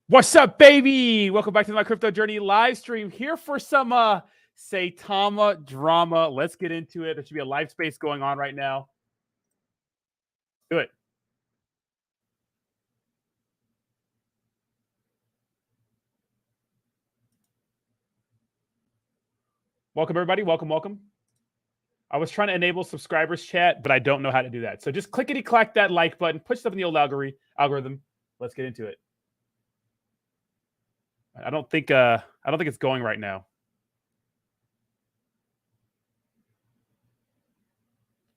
What's up, baby? Welcome back to my crypto journey live stream. Here for some Saitama drama. Let's get into it. There should be a live space going on right now. Do it. Welcome, everybody. Welcome. I was trying to enable subscribers chat, but I don't know how to do that. So just clickety-clack that like button, push stuff in the old algorithm. Let's get into it. I don't think it's going right now.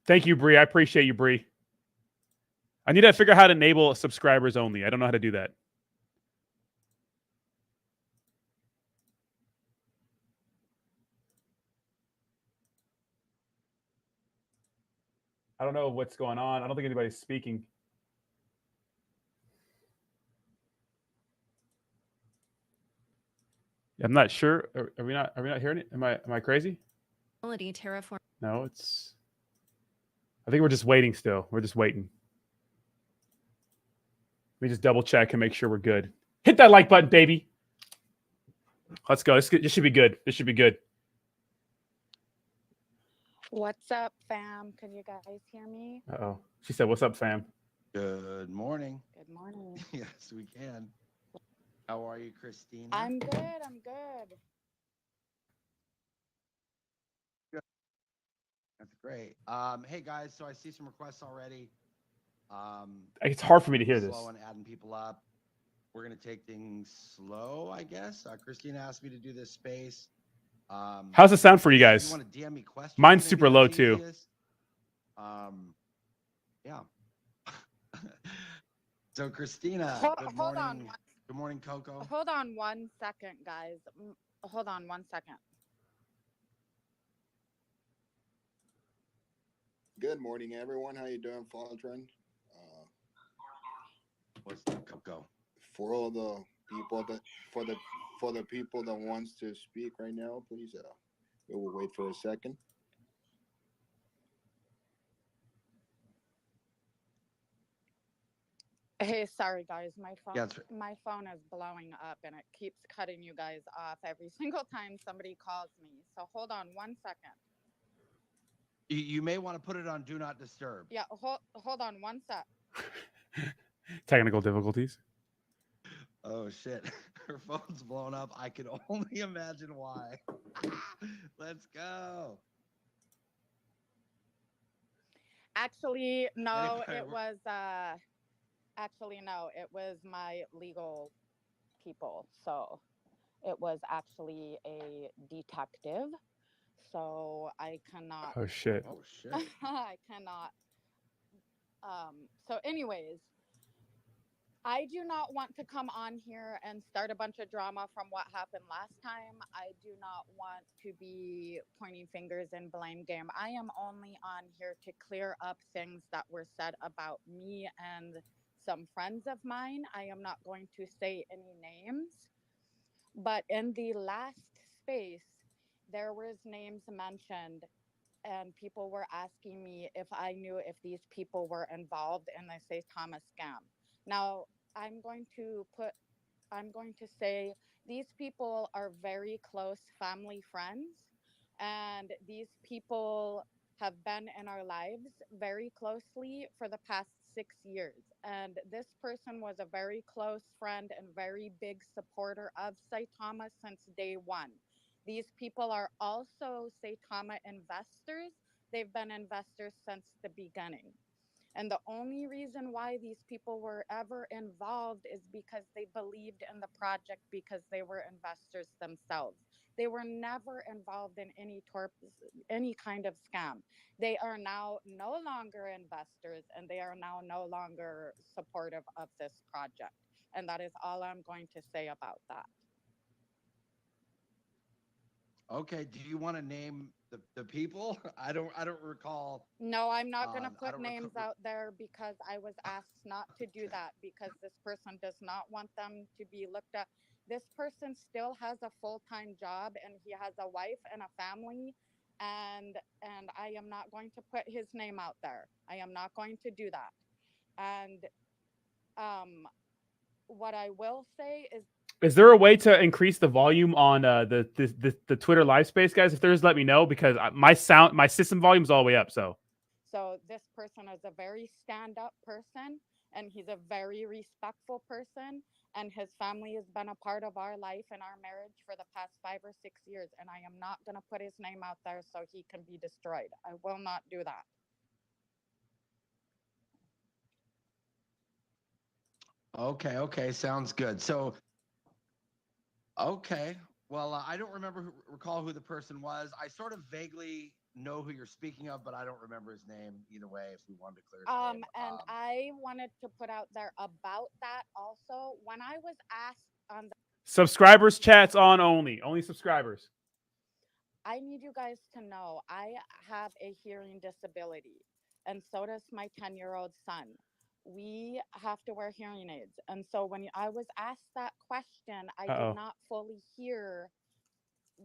Thank you, Bree. I appreciate you, Bree. I need to figure out how to enable subscribers only. I don't know how to do that. I don't know what's going on. I don't think anybody's speaking. I'm not sure. Are we not hearing it? Am I crazy? Terraform. No, it's. I think we're just waiting still. We're just waiting. Let me just double check and make sure we're good. Hit that like button, baby. Let's go. This should be good. This should be good. What's up, fam? Can you guys hear me? Uh-oh. She said, "What's up, fam?" Good morning. Good morning. Yes, we can. How are you, Christina? I'm good. I'm good. That's great. Hey guys, so I see some requests already. It's hard for me to hear this. Slow on adding people up. We're gonna take things slow, I guess. Christina asked me to do this space. How's the sound for you guys? You want to DM me questions? Mine's super low too. Yeah. So Christina, good Hold on. morning. Good morning, Coco. Hold on 1 second, guys. Hold on 1 second. Good morning, everyone. How you doing, Faldron? What's up, Coco? For all the people that for the people that wants to speak right now, please we will wait for a second. Hey, sorry guys. My phone Yeah, my phone is blowing up and it keeps cutting you guys off every single time somebody calls me. So hold on 1 second. You may want to put it on Do Not Disturb. Yeah, hold on 1 sec. Technical difficulties. Oh shit, her phone's blown up. I can only imagine why. Let's go. Actually, no, Anyway, it was actually no, it was my legal people. So it was actually a detective. So I cannot. Oh shit. Oh shit. I cannot. So, anyways, I do not want to come on here and start a bunch of drama from what happened last time. I do not want to be pointing fingers and blame game. I am only on here to clear up things that were said about me and some friends of mine. I am not going to say any names. But in the last space, there was names mentioned, and people were asking me if I knew if these people were involved in the Saitama scam. Now, I'm going to put, I'm going to say these people are very close family friends, and these people have been in our lives very closely for the past 6 years. And this person was a very close friend and very big supporter of Saitama since day one. These people are also Saitama investors. They've been investors since the beginning. And the only reason why these people were ever involved is because they believed in the project because they were investors themselves. They were never involved in any kind of scam. They are now no longer investors and they are now no longer supportive of this project. And that is all I'm going to say about that. Okay. Do you want to name the people? I don't recall. No, I'm not going to I put don't names recall. out there because I was asked not to do that because this person does not want them to be looked at. This person still has a full-time job and he has a wife and a family, and I am not going to put his name out there. I am not going to do that. And um what I will say Is there a way to increase the volume on the Twitter live space, guys? If there is, let me know because my system volume's all the way up. So so this person is a very stand-up person, and he's a very respectful person, and his family has been a part of our life and our marriage for the past 5 or 6 years, and I am not going to put his name out there so he can be destroyed. I will not do that. Okay, okay, sounds good. So, okay, well, I don't recall who the person was. I sort of vaguely know who you're speaking of, but I don't remember his name either way. If we wanted to clear his name, And I wanted to put out there about that also. When I was asked on the, subscribers chats on only subscribers. I need you guys to know I have a hearing disability, and so does my 10-year-old son. We have to wear hearing aids. And so when I was asked that question, I did Uh-oh. not fully hear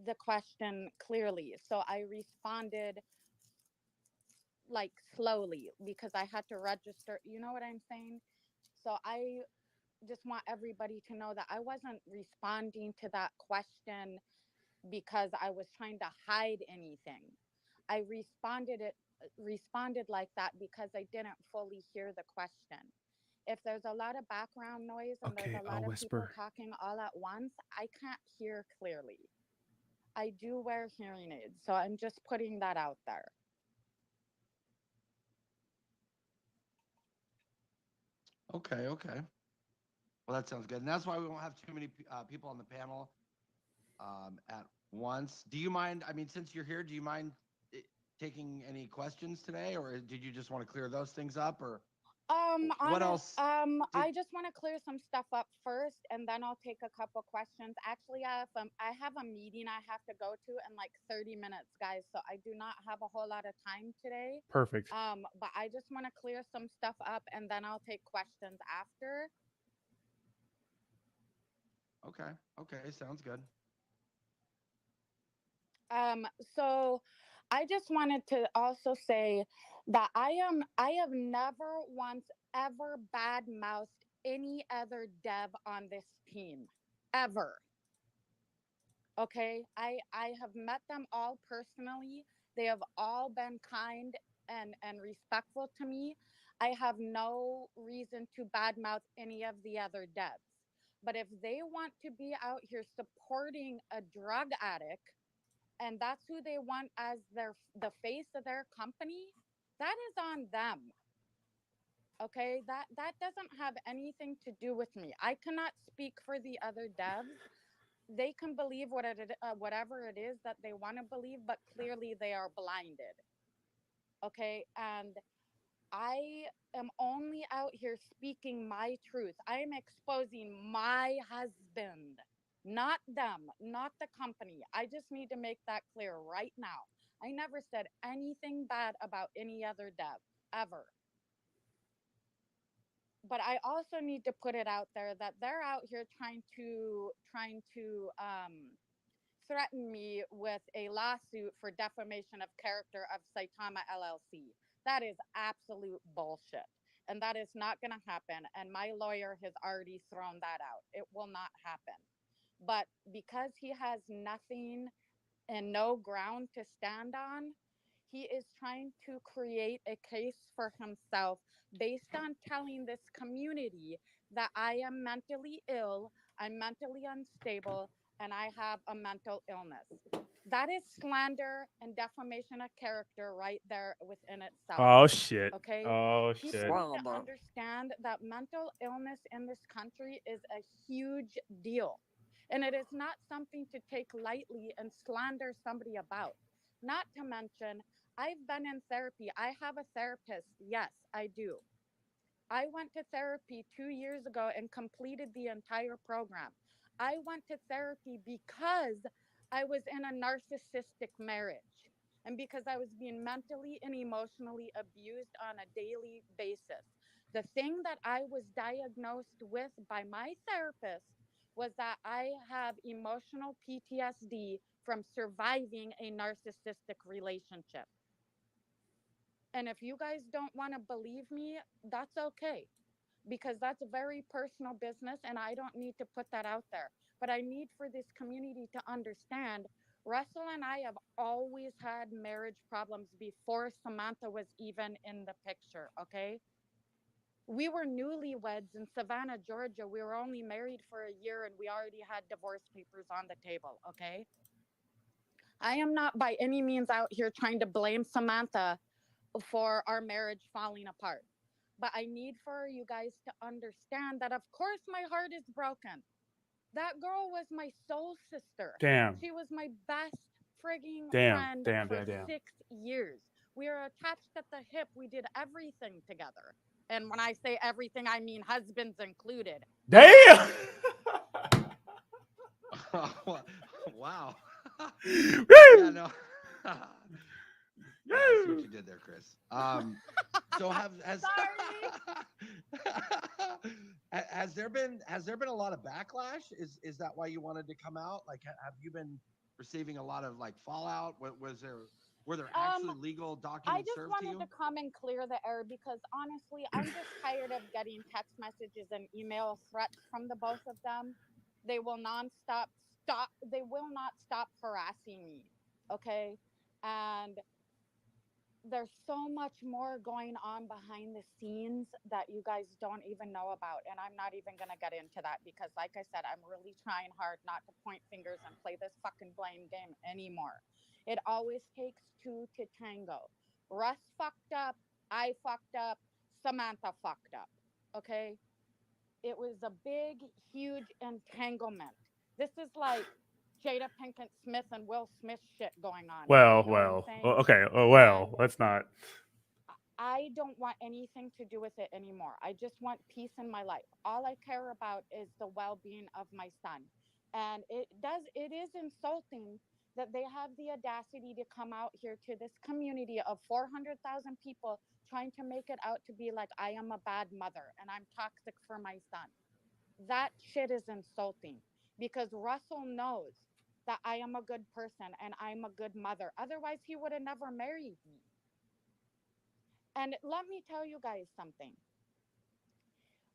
the question clearly. So I responded like slowly because I had to register. You know what I'm saying? So I just want everybody to know that I wasn't responding to that question because I was trying to hide anything. I responded like that because I didn't fully hear the question. If there's a lot of background noise and there's Okay, a I'll lot of people whisper. talking all at once, I can't hear clearly. I do wear hearing aids, so I'm just putting that out there. okay, okay. Well, that sounds good, and that's why we won't have too many people on the panel at once. Do you mind? I mean, since you're here, do you mind eh, taking any questions today, or did you just want to clear those things up, or what else did? I just want to clear some stuff up first, and then I'll take a couple questions. Actually, I have a meeting I have to go to in like 30 minutes, guys. So I do not have a whole lot of time today. Perfect. But I just want to clear some stuff up, and then I'll take questions after. Okay, okay, sounds good. So I just wanted to also say that I have never once ever bad mouthed any other dev on this team. Ever. Okay. I have met them all personally. They have all been kind and respectful to me. I have no reason to badmouth any of the other devs. But if they want to be out here supporting a drug addict, and that's who they want as the face of their company, that is on them. Okay, that doesn't have anything to do with me. I cannot speak for the other devs. They can believe whatever it is that they want to believe, but clearly they are blinded. Okay, and I am only out here speaking my truth. I am exposing my husband, not them, not the company. I just need to make that clear right now. I never said anything bad about any other dev ever. But I also need to put it out there that they're out here trying to threaten me with a lawsuit for defamation of character of Saitama LLC. That is absolute bullshit. And that is not going to happen. And my lawyer has already thrown that out. It will not happen. But because he has nothing and no ground to stand on, he is trying to create a case for himself based on telling this community that I am mentally ill, I'm mentally unstable, and I have a mental illness. That is slander and defamation of character right there within itself. Oh shit. Okay? Oh People shit. need to understand that mental illness in this country is a huge deal. And it is not something to take lightly and slander somebody about. Not to mention, I've been in therapy. I have a therapist. Yes, I do. I went to therapy 2 years ago and completed the entire program. I went to therapy because I was in a narcissistic marriage and because I was being mentally and emotionally abused on a daily basis. The thing that I was diagnosed with by my therapist was that I have emotional PTSD from surviving a narcissistic relationship. And if you guys don't want to believe me, that's okay. because that's a very personal business and I don't need to put that out there. But I need for this community to understand Russell and I have always had marriage problems before Samantha was even in the picture, okay? We were newlyweds in Savannah, Georgia. We were only married for a year and we already had divorce papers on the table, okay? I am not by any means out here trying to blame Samantha for our marriage falling apart. But I need for you guys to understand that, of course, my heart is broken. That girl was my soul sister. Damn. She was my best frigging Damn. friend Damn. for Damn. Damn. 6 years. We were attached at the hip. We did everything together. And when I say everything, I mean husbands included. Damn. Wow. Woo! Yeah, no. Yeah, I see what you did there, Chris. So has has there been a lot of backlash? Is that why you wanted to come out? Like, have you been receiving a lot of like fallout? Were there actually legal I documents just served to wanted you? to come and clear the air because honestly, I'm just tired of getting text messages and email threats from the both of them. They will non-stop stop. They will not stop harassing me. Okay, and there's so much more going on behind the scenes that you guys don't even know about, and I'm not even gonna get into that because, like I said, I'm really trying hard not to point fingers and play this fucking blame game anymore. It always takes two to tango. Russ fucked up, I fucked up, Samantha fucked up. Okay, it was a big, huge entanglement. This is like Jada Pinkett Smith and Will Smith shit going on here. Well, You know what I'm well. saying? Okay. Oh, well. And Let's not. I don't want anything to do with it anymore. I just want peace in my life. All I care about is the well-being of my son. And it is insulting that they have the audacity to come out here to this community of 400,000 people trying to make it out to be like I am a bad mother and I'm toxic for my son. That shit is insulting because Russell knows that I am a good person and I'm a good mother. Otherwise, he would have never married me. And let me tell you guys something.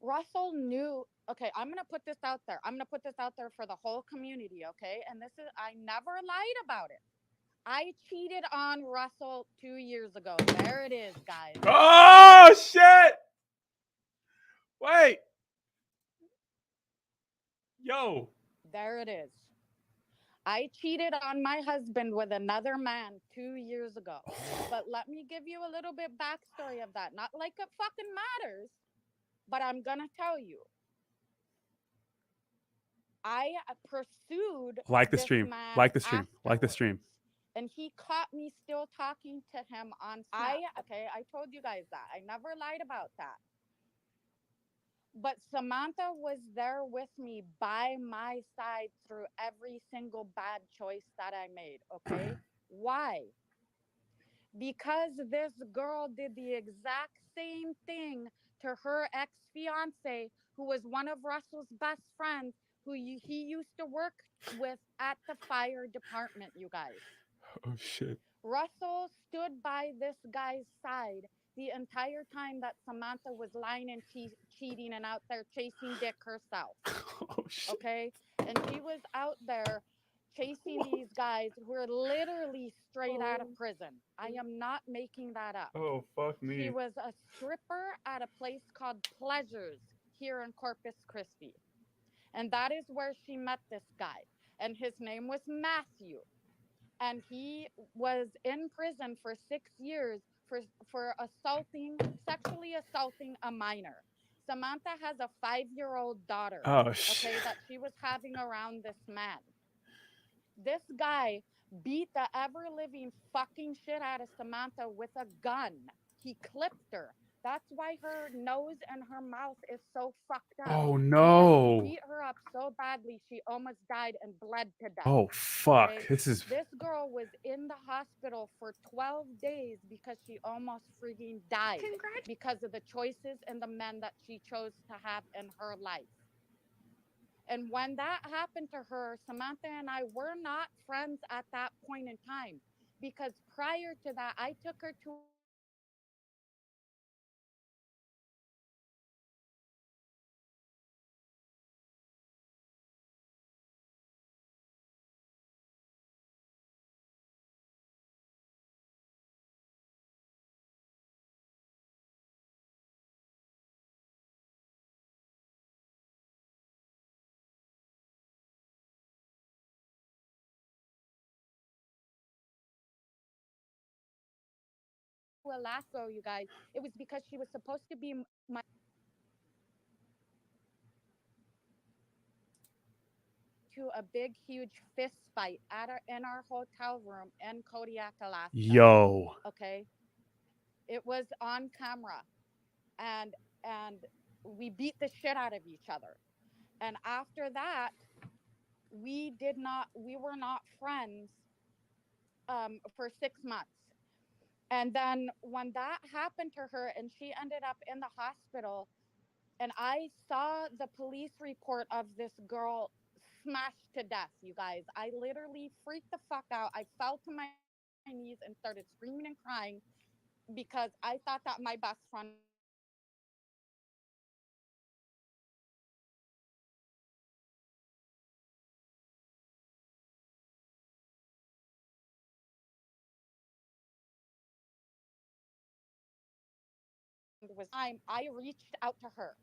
Russell knew, okay, I'm going to put this out there. I'm going to put this out there for the whole community, okay? And this is, I never lied about it. I cheated on Russell 2 years ago. There it is, guys. Oh, shit. Wait. Yo. There it is. I cheated on my husband with another man 2 years ago. But let me give you a little bit backstory of that. Not like it fucking matters, but I'm going to tell you. I pursued Like the this stream. man Like the stream. Like the afterwards, stream. and he caught me still talking to him on Snap. I told you guys that. I never lied about that. But Samantha was there with me by my side through every single bad choice that I made, okay? Why? Because this girl did the exact same thing to her ex-fiance, who was one of Russell's best friends, he used to work with at the fire department, you guys. Oh, shit. Russell stood by this guy's side the entire time that Samantha was lying and cheating and out there chasing dick herself. Oh, shit. Okay? And she was out there chasing these guys who are literally straight out of prison. I am not making that up. Oh, fuck me. She was a stripper at a place called Pleasures here in Corpus Christi. And that is where she met this guy. And his name was Matthew. And he was in prison for 6 years for sexually assaulting a minor. Samantha has a 5-year-old daughter, Oh, shit. okay, that she was having around this man. This guy beat the ever-living fucking shit out of Samantha with a gun. He clipped her. That's why her nose and her mouth is so fucked up. Oh, no. He beat her up so badly she almost died and bled to death. Oh, fuck. Okay? This girl was in the hospital for 12 days because she almost freaking died because of the choices and the men that she chose to have in her life. And when that happened to her, Samantha and I were not friends at that point in time because prior to that, I took her to Alaska, you guys. It was because she was supposed to be my to a big, huge fist fight in our hotel room in Kodiak, Alaska. Yo. Okay, it was on camera, and we beat the shit out of each other. And after that, we were not friends for 6 months. And then when that happened to her and she ended up in the hospital, and I saw the police report of this girl smashed to death, you guys. I literally freaked the fuck out. I fell to my knees and started screaming and crying because I thought that my best friend was. I reached out to her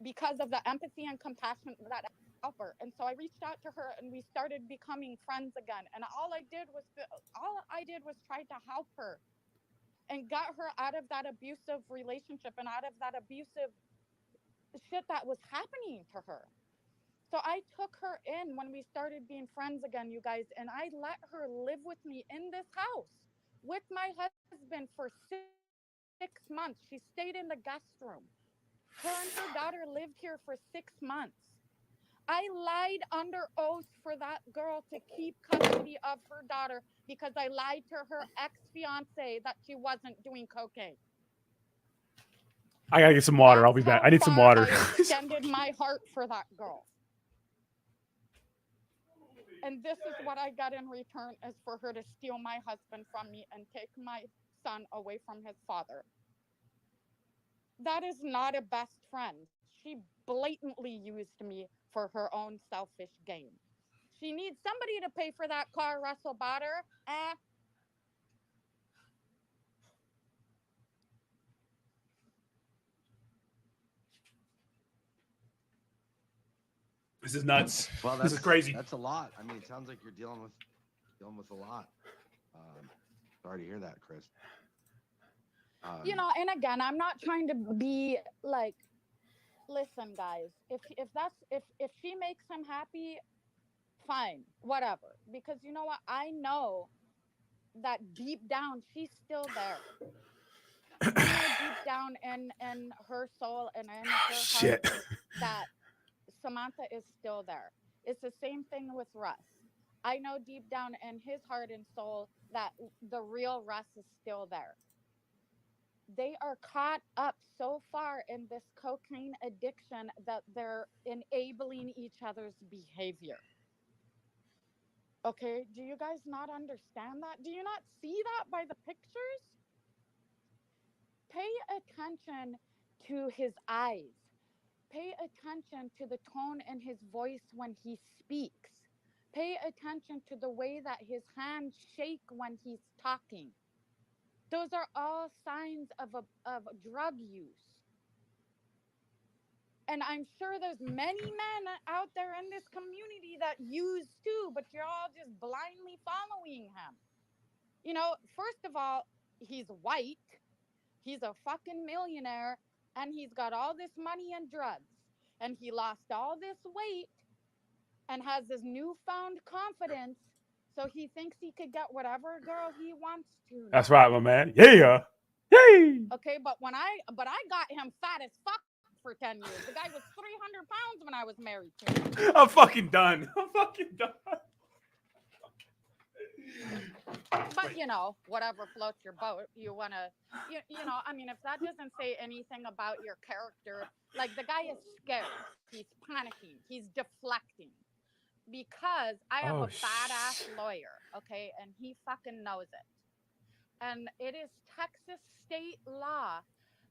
because of the empathy and compassion that I help her. And so I reached out to her and we started becoming friends again. And all I did was try to help her and got her out of that abusive relationship and out of that abusive shit that was happening to her. So I took her in when we started being friends again, you guys, and I let her live with me in this house with my husband for 6 months. She stayed in the guest room. Her and her daughter lived here for 6 months. I lied under oath for that girl to keep custody of her daughter because I lied to her ex-fiance that she wasn't doing cocaine. I gotta get some water. I'll be back. I need some water. I extended my heart for that girl. And this is what I got in return, is for her to steal my husband from me and take my son away from his father. That is not a best friend. She blatantly used me for her own selfish gain. She needs somebody to pay for that car Russell bought her. This is nuts. Well, This is crazy. That's a lot. I mean, it sounds like you're dealing with a lot. Sorry to hear that, Chris. And again, I'm not trying to be like, listen, guys, if she makes him happy, fine, whatever. Because you know what? I know that deep down she's still there. I know deep down in her soul and in her Shit. heart that Samantha is still there. It's the same thing with Russ. I know deep down in his heart and soul that the real Russ is still there. They are caught up so far in this cocaine addiction that they're enabling each other's behavior. Okay, do you guys not understand that? Do you not see that by the pictures? Pay attention to his eyes. Pay attention to the tone in his voice when he speaks. Pay attention to the way that his hands shake when he's talking. Those are all signs of drug use. And I'm sure there's many men out there in this community that use too, but you're all just blindly following him. You know, first of all, he's white, he's a fucking millionaire, and he's got all this money and drugs. And he lost all this weight and has this newfound confidence. So he thinks he could get whatever girl he wants to now. That's right, my man. Yeah. Yay. Okay, but I got him fat as fuck for 10 years. The guy was 300 pounds when I was married to him. I'm fucking done. But whatever floats your boat, you want to, I mean, if that doesn't say anything about your character, like the guy is scared, he's panicking, he's deflecting, because I am a badass lawyer, okay, and he fucking knows it. And it is Texas state law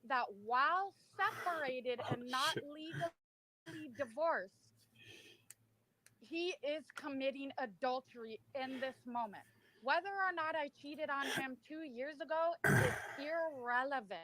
that while separated and not legally divorced, he is committing adultery in this moment. Whether or not I cheated on him 2 years ago is irrelevant.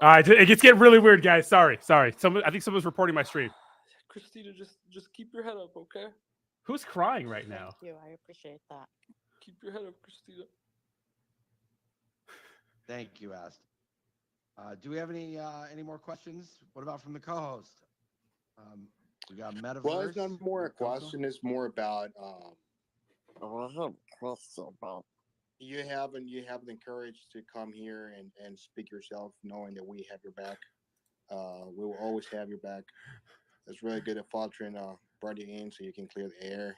All right, it gets getting really weird, guys. Sorry. I think someone's reporting my stream. Christina, just keep your head up, okay? Who's crying right now? Thank you. I appreciate that. Keep your head up, Christina. Thank you, Ast. Do we have any more questions? What about from the co-host? We got Metaverse. Well, it's not more a question. It's more about you haven't the courage to come here and speak yourself, knowing that we have your back. We will always have your back. It's really good that Faltrin brought you in so you can clear the air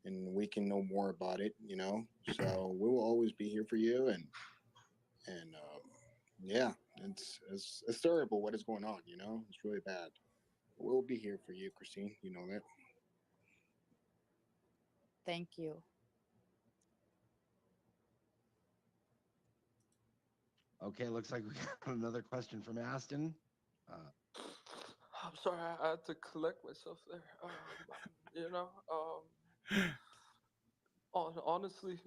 and we can know more about it, So we will always be here for you and yeah, it's terrible what is going on, It's really bad. We'll be here for you, Christine. You know that. Thank you. Okay, looks like we got another question from Aston. I'm sorry, I had to collect myself there. Honestly,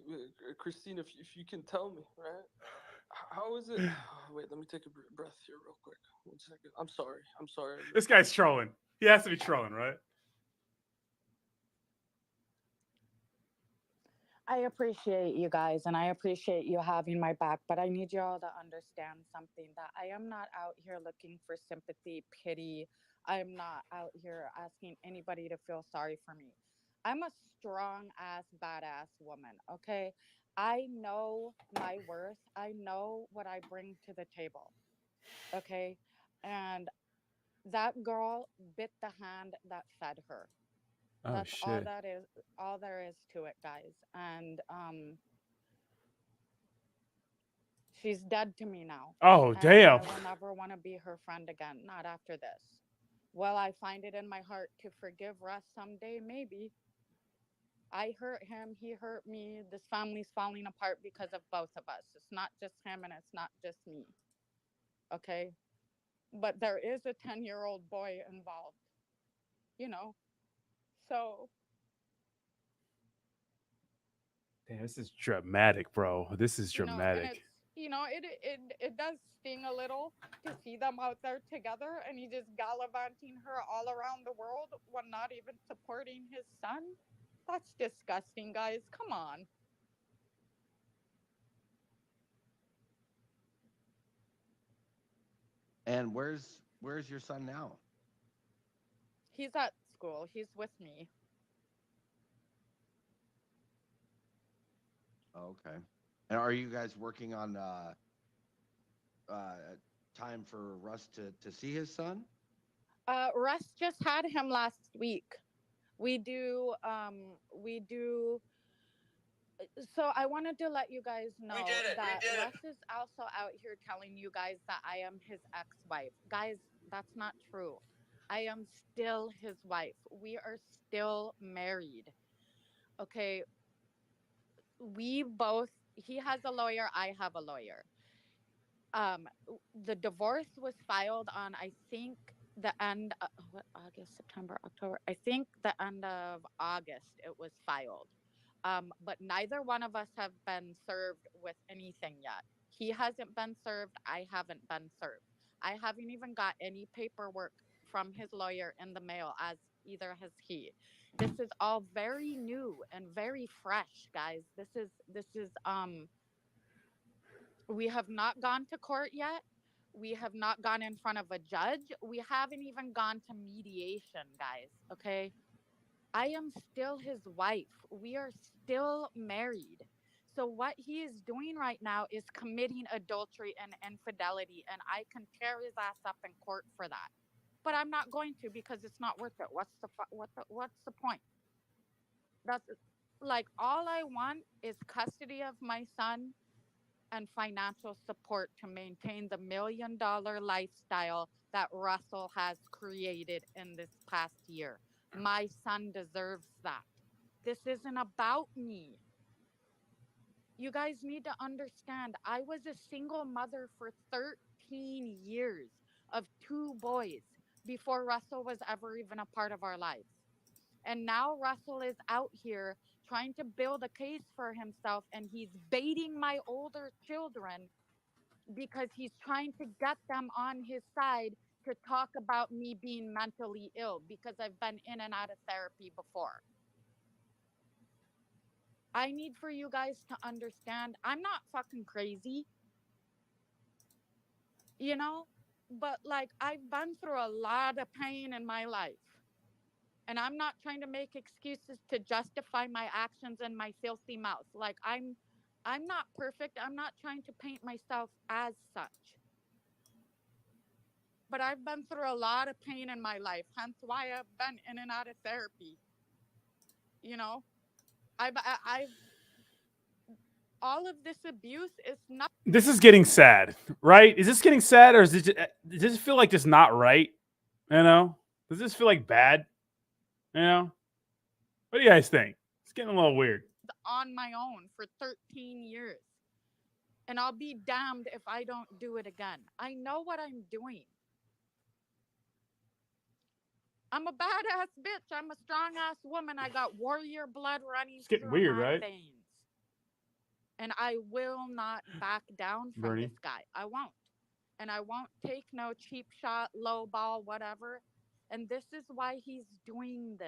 Christine, if you can tell me, right? How is it? Wait, let me take a breath here real quick. 1 second. I'm sorry. This guy's trolling. He has to be trolling, right? I appreciate you guys and I appreciate you having my back, but I need you all to understand something, that I am not out here looking for sympathy, pity. I am not out here asking anybody to feel sorry for me. I'm a strong ass, badass woman, okay? I know my worth. I know what I bring to the table, okay? And that girl bit the hand that fed her. Oh That's shit. all there is to it, guys. And she's dead to me now. Oh And damn. I will never want to be her friend again, not after this. Will I find it in my heart to forgive Russ someday? Maybe. I hurt him, he hurt me. This family's falling apart because of both of us. It's not just him and it's not just me. Okay? But there is a 10-year-old boy involved, you know? So Damn, this is dramatic, bro. This is and dramatic. it's it does sting a little to see them out there together and he just gallivanting her all around the world while not even supporting his son. That's disgusting, guys. Come on. And where's your son now? He's at school. He's with me. Okay. And are you guys working on time for Russ to see his son? Russ just had him last week. We do so I wanted to let you guys know that Russ is also out here telling you guys that I am his ex-wife. Guys, that's not true. I am still his wife. We are still married. Okay. He has a lawyer, I have a lawyer. Um the divorce was filed on, I think, the end of August, September, October. I think the end of August it was filed. But neither one of us have been served with anything yet. He hasn't been served. I haven't been served. I haven't even got any paperwork from his lawyer in the mail, as either has he. This is all very new and very fresh, guys. This is we have not gone to court yet. We have not gone in front of a judge. We haven't even gone to mediation, guys. Okay. I am still his wife. We are still married. So, what he is doing right now is committing adultery and infidelity, and I can tear his ass up in court for that. But I'm not going to because it's not worth it. What's the point? That's like all I want is custody of my son and financial support to maintain the $1 million lifestyle that Russell has created in this past year. My son deserves that. This isn't about me. You guys need to understand, I was a single mother for 13 years of two boys before Russell was ever even a part of our lives. And now Russell is out here trying to build a case for himself and he's baiting my older children because he's trying to get them on his side to talk about me being mentally ill because I've been in and out of therapy before. I need for you guys to understand I'm not fucking crazy, you know? But like I've been through a lot of pain in my life. And I'm not trying to make excuses to justify my actions and my filthy mouth. Like I'm not perfect. I'm not trying to paint myself as such. But I've been through a lot of pain in my life, hence why I've been in and out of therapy. You know, I've all of this abuse is not. This is getting sad, right? Is this getting sad, or is it just, does this feel like just not right? You know, does this feel like bad? You know, what do you guys think? It's getting a little weird. On my own for 13 years. And I'll be damned if I don't do it again. I know what I'm doing. I'm a badass bitch. I'm a strong ass woman. I got warrior blood running It's getting through weird, my right? veins. And I will not back down from Bernie. this guy. I won't. And I won't take no cheap shot, low ball, whatever. And this is why he's doing this.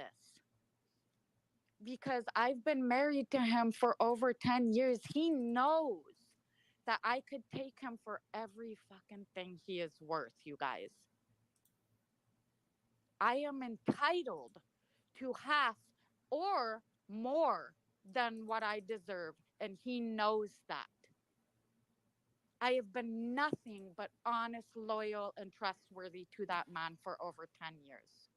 Because I've been married to him for over 10 years. He knows that I could take him for every fucking thing he is worth, you guys. I am entitled to half or more than what I deserve, and he knows that. I have been nothing but honest, loyal, and trustworthy to that man for over 10 years.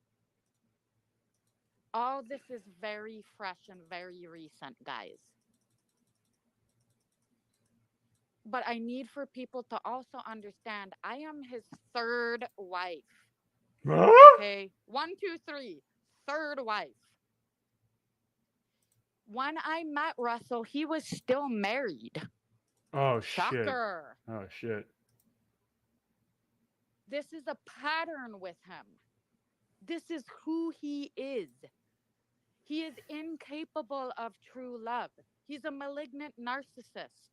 All this is very fresh and very recent, guys. But I need for people to also understand I am his third wife. Okay? 1, 2, 3. Third wife. When I met Russell, he was still married. Oh shit! Shocker. Oh shit! This is a pattern with him. This is who he is. He is incapable of true love. He's a malignant narcissist.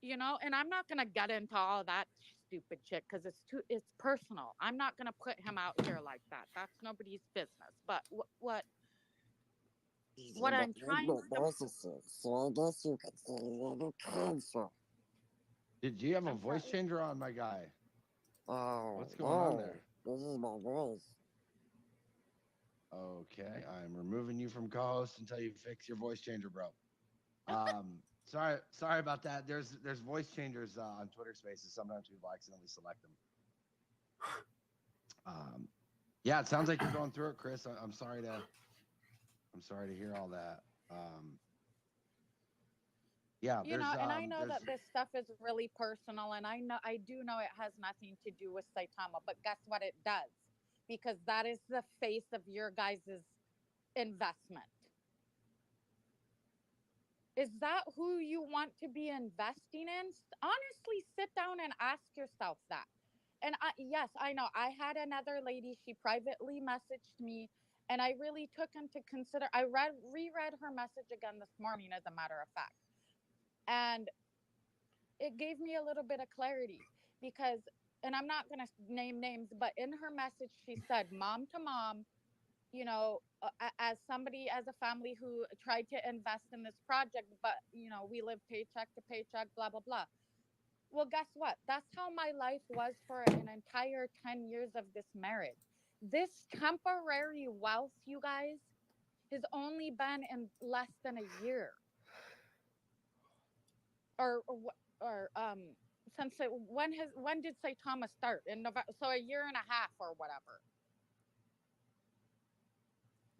You know, and I'm not gonna get into all that stupid shit because it's personal. I'm not gonna put him out here like that. That's nobody's business. But what I'm trying to so I guess you could say you're cancer. Did you have a I'm voice sorry. changer on, my guy? Oh, What's going on there? This is my voice. Okay, I'm removing you from co-host until you fix your voice changer, bro. Sorry about that. There's voice changers on Twitter Spaces. Sometimes people accidentally select them. Yeah, it sounds like you're going through it, Chris. I'm sorry to hear all that. Yeah, you know, and I know that this stuff is really personal, and I do know it has nothing to do with Saitama, but guess what? It does, because that is the face of your guys' investment. Is that who you want to be investing in? Honestly, sit down and ask yourself that. And yes, I know I had another lady, she privately messaged me, and I really took into consider. I reread her message again this morning, as a matter of fact. And it gave me a little bit of clarity because, and I'm not going to name names, but in her message, she said, mom to mom, you know, as somebody, as a family who tried to invest in this project, but, you know, we live paycheck to paycheck, blah, blah, blah. Well, guess what? That's how my life was for an entire 10 years of this marriage. This temporary wealth, you guys, has only been in less than a year. Or since when did Saitama start? In November, so a year and a half or whatever.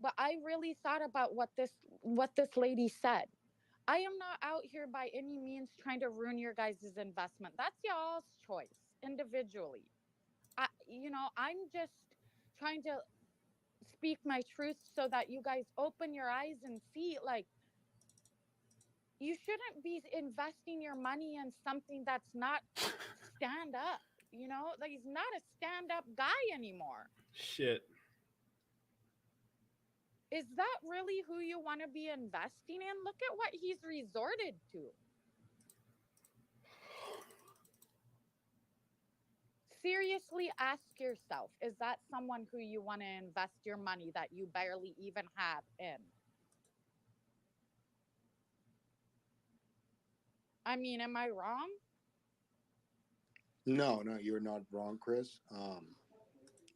But I really thought about what this lady said. I am not out here by any means trying to ruin your guys' investment. That's y'all's choice individually. I'm just trying to speak my truth so that you guys open your eyes and see, like, you shouldn't be investing your money in something that's not stand up. You know, like, he's not a stand up guy anymore. Shit. Is that really who you want to be investing in? Look at what he's resorted to. seriously ask yourself, is that someone who you want to invest your money that you barely even have in? I mean, am I wrong? No, no, you're not wrong, Chris.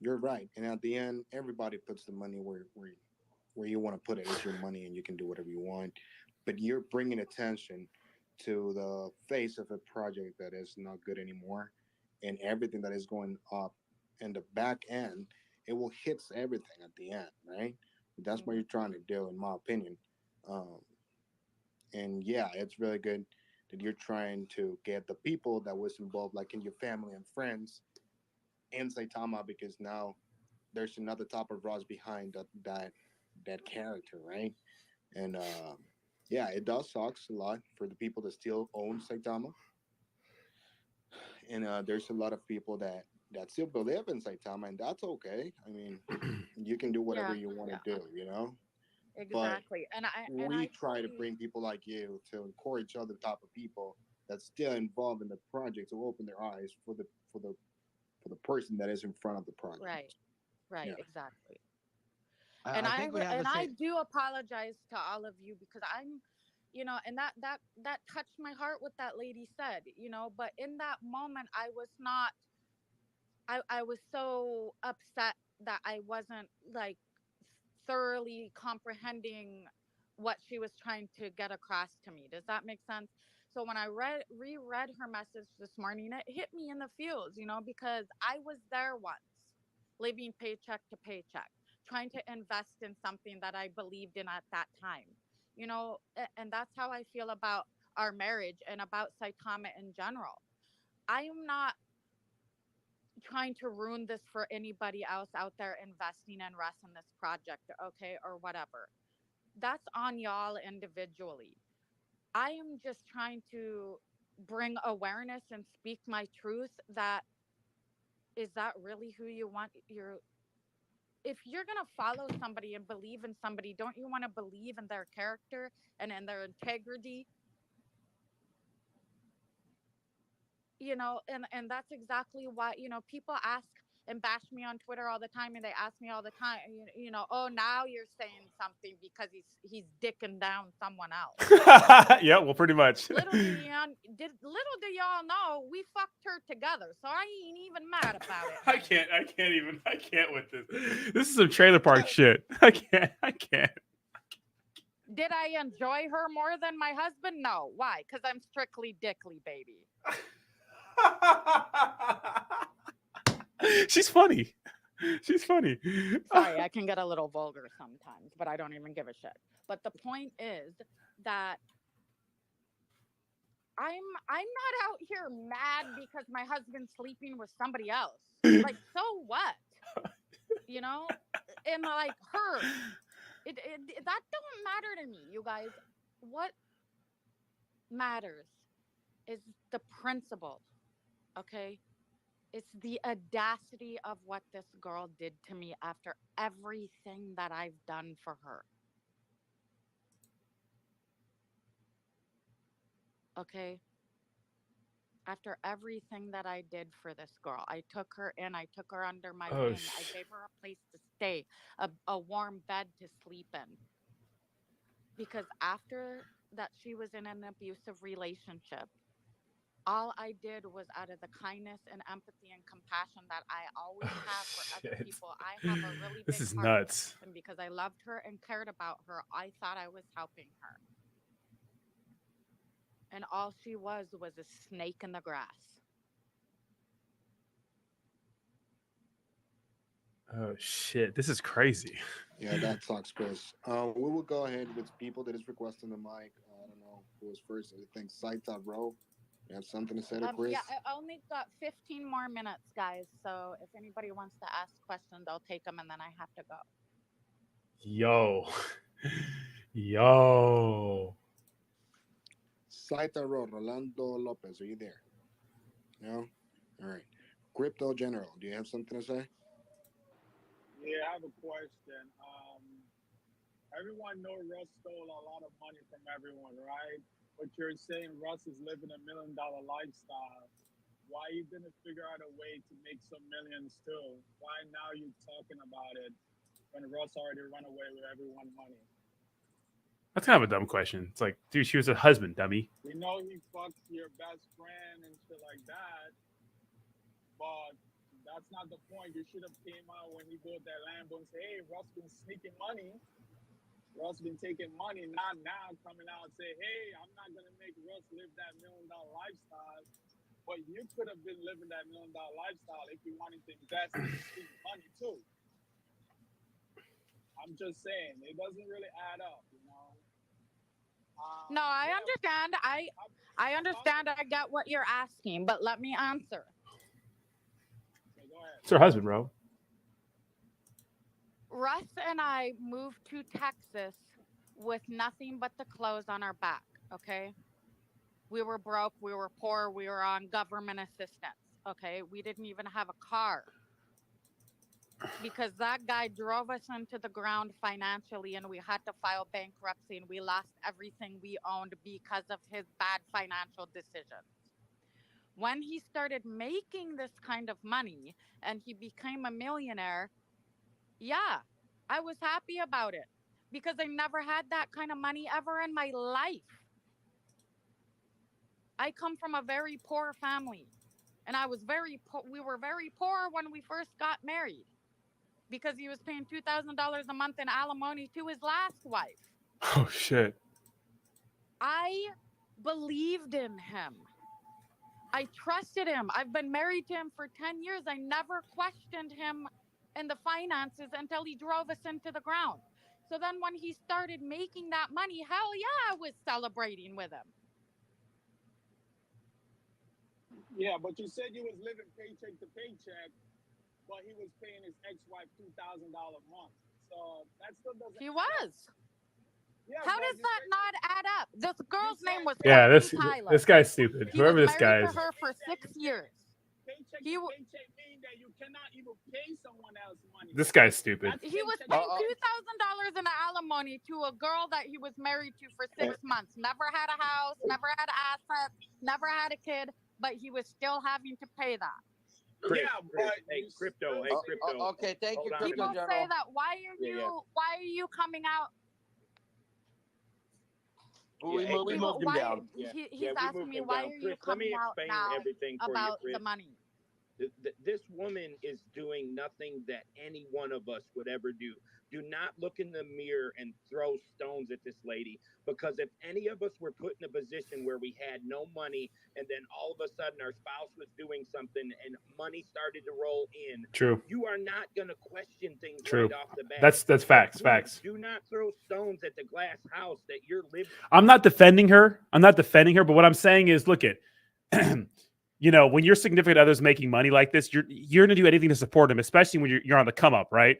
You're right. And at the end, everybody puts the money where you want to put it. It's your money, and you can do whatever you want. But you're bringing attention to the face of a project that is not good anymore, and everything that is going up in the back end, it will hits everything at the end, right? That's what Mhm. you're trying to do, in my opinion. Um, and yeah, it's really good that you're trying to get the people that was involved, like in your family and friends, in Saitama, because now there's another top of Ross behind that character, right? And yeah, it does sucks a lot for the people that still own Saitama, and there's a lot of people that still believe in Saitama, and that's okay. I mean, you can do whatever Yeah, you want to yeah, do, you know. But exactly. And we I try to totally bring people like you to encourage other type of people that's still involved in the project to open their eyes for the person that is in front of the project. right, right, Yeah. exactly. I think we have And the I same. do apologize to all of you because I'm, and that touched my heart what that lady said, but in that moment I was not, I was so upset that I wasn't like thoroughly comprehending what she was trying to get across to me. Does that make sense? So when I reread her message this morning, it hit me in the feels, because I was there once, living paycheck to paycheck, trying to invest in something that I believed in at that time. And that's how I feel about our marriage and about Saitama in general. I am not trying to ruin this for anybody else out there investing in Russ in this project, okay, or whatever. That's on y'all individually. I am just trying to bring awareness and speak my truth that is that really who you want your if you're going to follow somebody and believe in somebody, don't you want to believe in their character and in their integrity? And that's exactly why, people ask and bash me on Twitter all the time, and they ask me all the time, oh, now you're saying something because he's dicking down someone else. Yeah, well, pretty much. Little do y'all know we fucked her together, so I ain't even mad about it, I honey. can't with this. This is some trailer park shit. I can't. Did I enjoy her more than my husband? No. Why? Because I'm strictly dickly, baby. She's funny. She's funny. Sorry, I can get a little vulgar sometimes, but I don't even give a shit. But the point is that I'm not out here mad because my husband's sleeping with somebody else. Like, so what? You know? And like her. That don't matter to me, you guys. What matters is the principle, okay? It's the audacity of what this girl did to me after everything that I've done for her. Okay? After everything that I did for this girl, I took her in, I took her under my Oh, wing, I gave her a place to stay, a warm bed to sleep in. Because after that, she was in an abusive relationship. All I did was out of the kindness and empathy and compassion that I always have for other shit. people. I have a really This big is heart. nuts. And because I loved her and cared about her, I thought I was helping her. And all she was a snake in the grass. Oh shit. This is crazy. Yeah, that sucks, Chris. We will go ahead with people that is requesting the mic. I don't know who was first. I think Saita Bro. You have something to say to Chris? Yeah, I only got 15 more minutes, guys. So if anybody wants to ask questions, I'll take them and then I have to go. Yo. Yo. Saita Ro, Rolando Lopez, are you there? No? All right. Crypto General, do you have something to say? Yeah, I have a question. Everyone know Russ stole a lot of money from everyone, right? But you're saying Russ is living $1 million lifestyle. why you didn't figure out a way to make some millions too? Why now you talking about it when Russ already run away with everyone money? That's kind of a dumb question. It's like, dude, she was a husband, dummy. We know he fucks your best friend and shit like that, but that's not the point. You should have came out when he bought that Lambo and say, "Hey, Russ been sneaking money. Russ been taking money." Not now coming out and say, "Hey, I'm not gonna make Russ live that $1 million lifestyle." But you could have been living that $1 million lifestyle if you wanted to invest and sneak money too. I'm just saying, it doesn't really add up, you know. No, I Yeah, understand. I understand. I get what you're asking, but let me answer. so go ahead. It's her husband, bro. Russ and I moved to Texas with nothing but the clothes on our back. Okay, we were broke, we were poor, we were on government assistance. Okay, we didn't even have a car because that guy drove us into the ground financially, and we had to file bankruptcy, and we lost everything we owned because of his bad financial decisions. When he started making this kind of money and he became a millionaire, yeah, I was happy about it because I never had that kind of money ever in my life. I come from a very poor family, and I was we were very poor when we first got married because he was paying $2,000 a month in alimony to his last wife. Oh shit. I believed in him. I trusted him. I've been married to him for 10 years. I never questioned him in the finances until he drove us into the ground. So then when he started making that money, hell yeah, I was celebrating with him. Yeah, but you said you was living paycheck to paycheck, but he was paying his ex-wife $2,000 a month. So that still doesn't He add up. was. Yeah, How but does you that said not add up? This girl's said name was Yeah, Courtney this Tyler. guy's stupid. He was Whoever this married guy to is. her for that you 6 can't years. paycheck He to w- paycheck mean that you cannot even pay someone else money. This guy's stupid. That's he was paycheck paying to paycheck. $2,000 in alimony to a girl that he was married to for Hey, 6 months. Never had a house, never had assets, never had a kid, but he was still having to pay that. Chris, Yeah, Chris, but hey, you crypto, still hey, say crypto. Okay, thank you, Hold on a Crypto People minute. say General. that Yeah. why are you coming out? Yeah, hey, We Chris. moved him Why down. Yeah, he's yeah, we asking moved me him why down. are you Chris, let coming me out explain now everything for you, about Chris. the money? This woman is doing nothing that any one of us would ever do. Do not look in the mirror and throw stones at this lady, because if any of us were put in a position where we had no money and then all of a sudden our spouse was doing something and money started to roll in, True. you are not going to question things True. right off the bat. That's facts. Please Facts. do not throw stones at the glass house that you're living. I'm not defending her. But what I'm saying is, look at, you know, when your significant other's making money like this, you're gonna do anything to support him, especially when you're on the come up, right?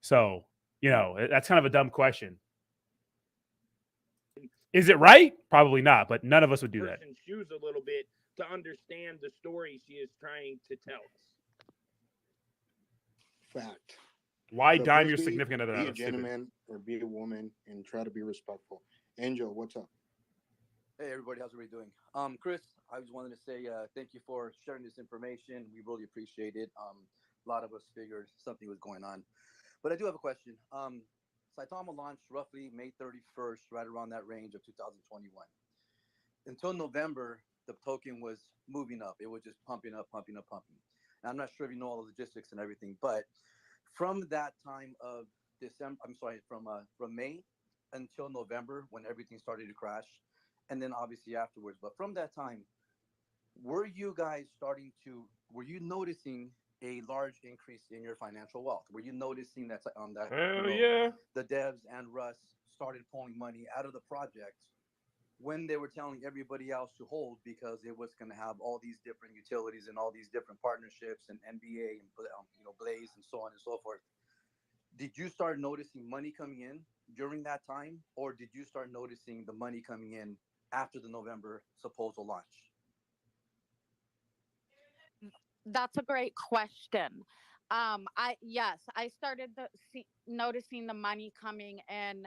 So, you know, that's kind of a dumb question. Is it right? Probably not, but none of us would do that. Person's shoes a little bit to understand the story she is trying to tell us. fact. Why So dime please your significant other? be a That's stupid. gentleman or be a woman and try to be respectful. Angel, what's up? Hey everybody, how's everybody doing? Chris, I just wanted to say thank you for sharing this information. We really appreciate it. A lot of us figured something was going on, but I do have a question. Saitama launched roughly May 31st, right around that range of 2021. Until November, the token was moving up. It was just pumping up, pumping up, pumping. And I'm not sure if you know all the logistics and everything, but from that time of from May until November, when everything started to crash, and then obviously afterwards. But from that time, were you noticing a large increase in your financial wealth? Were you noticing that Hell yeah. the devs and Russ started pulling money out of the project when they were telling everybody else to hold because it was going to have all these different utilities and all these different partnerships and NBA and Blaze and so on and so forth? Did you start noticing money coming in during that time, or did you start noticing the money coming in after the November supposed launch? That's a great question. I started noticing the money coming in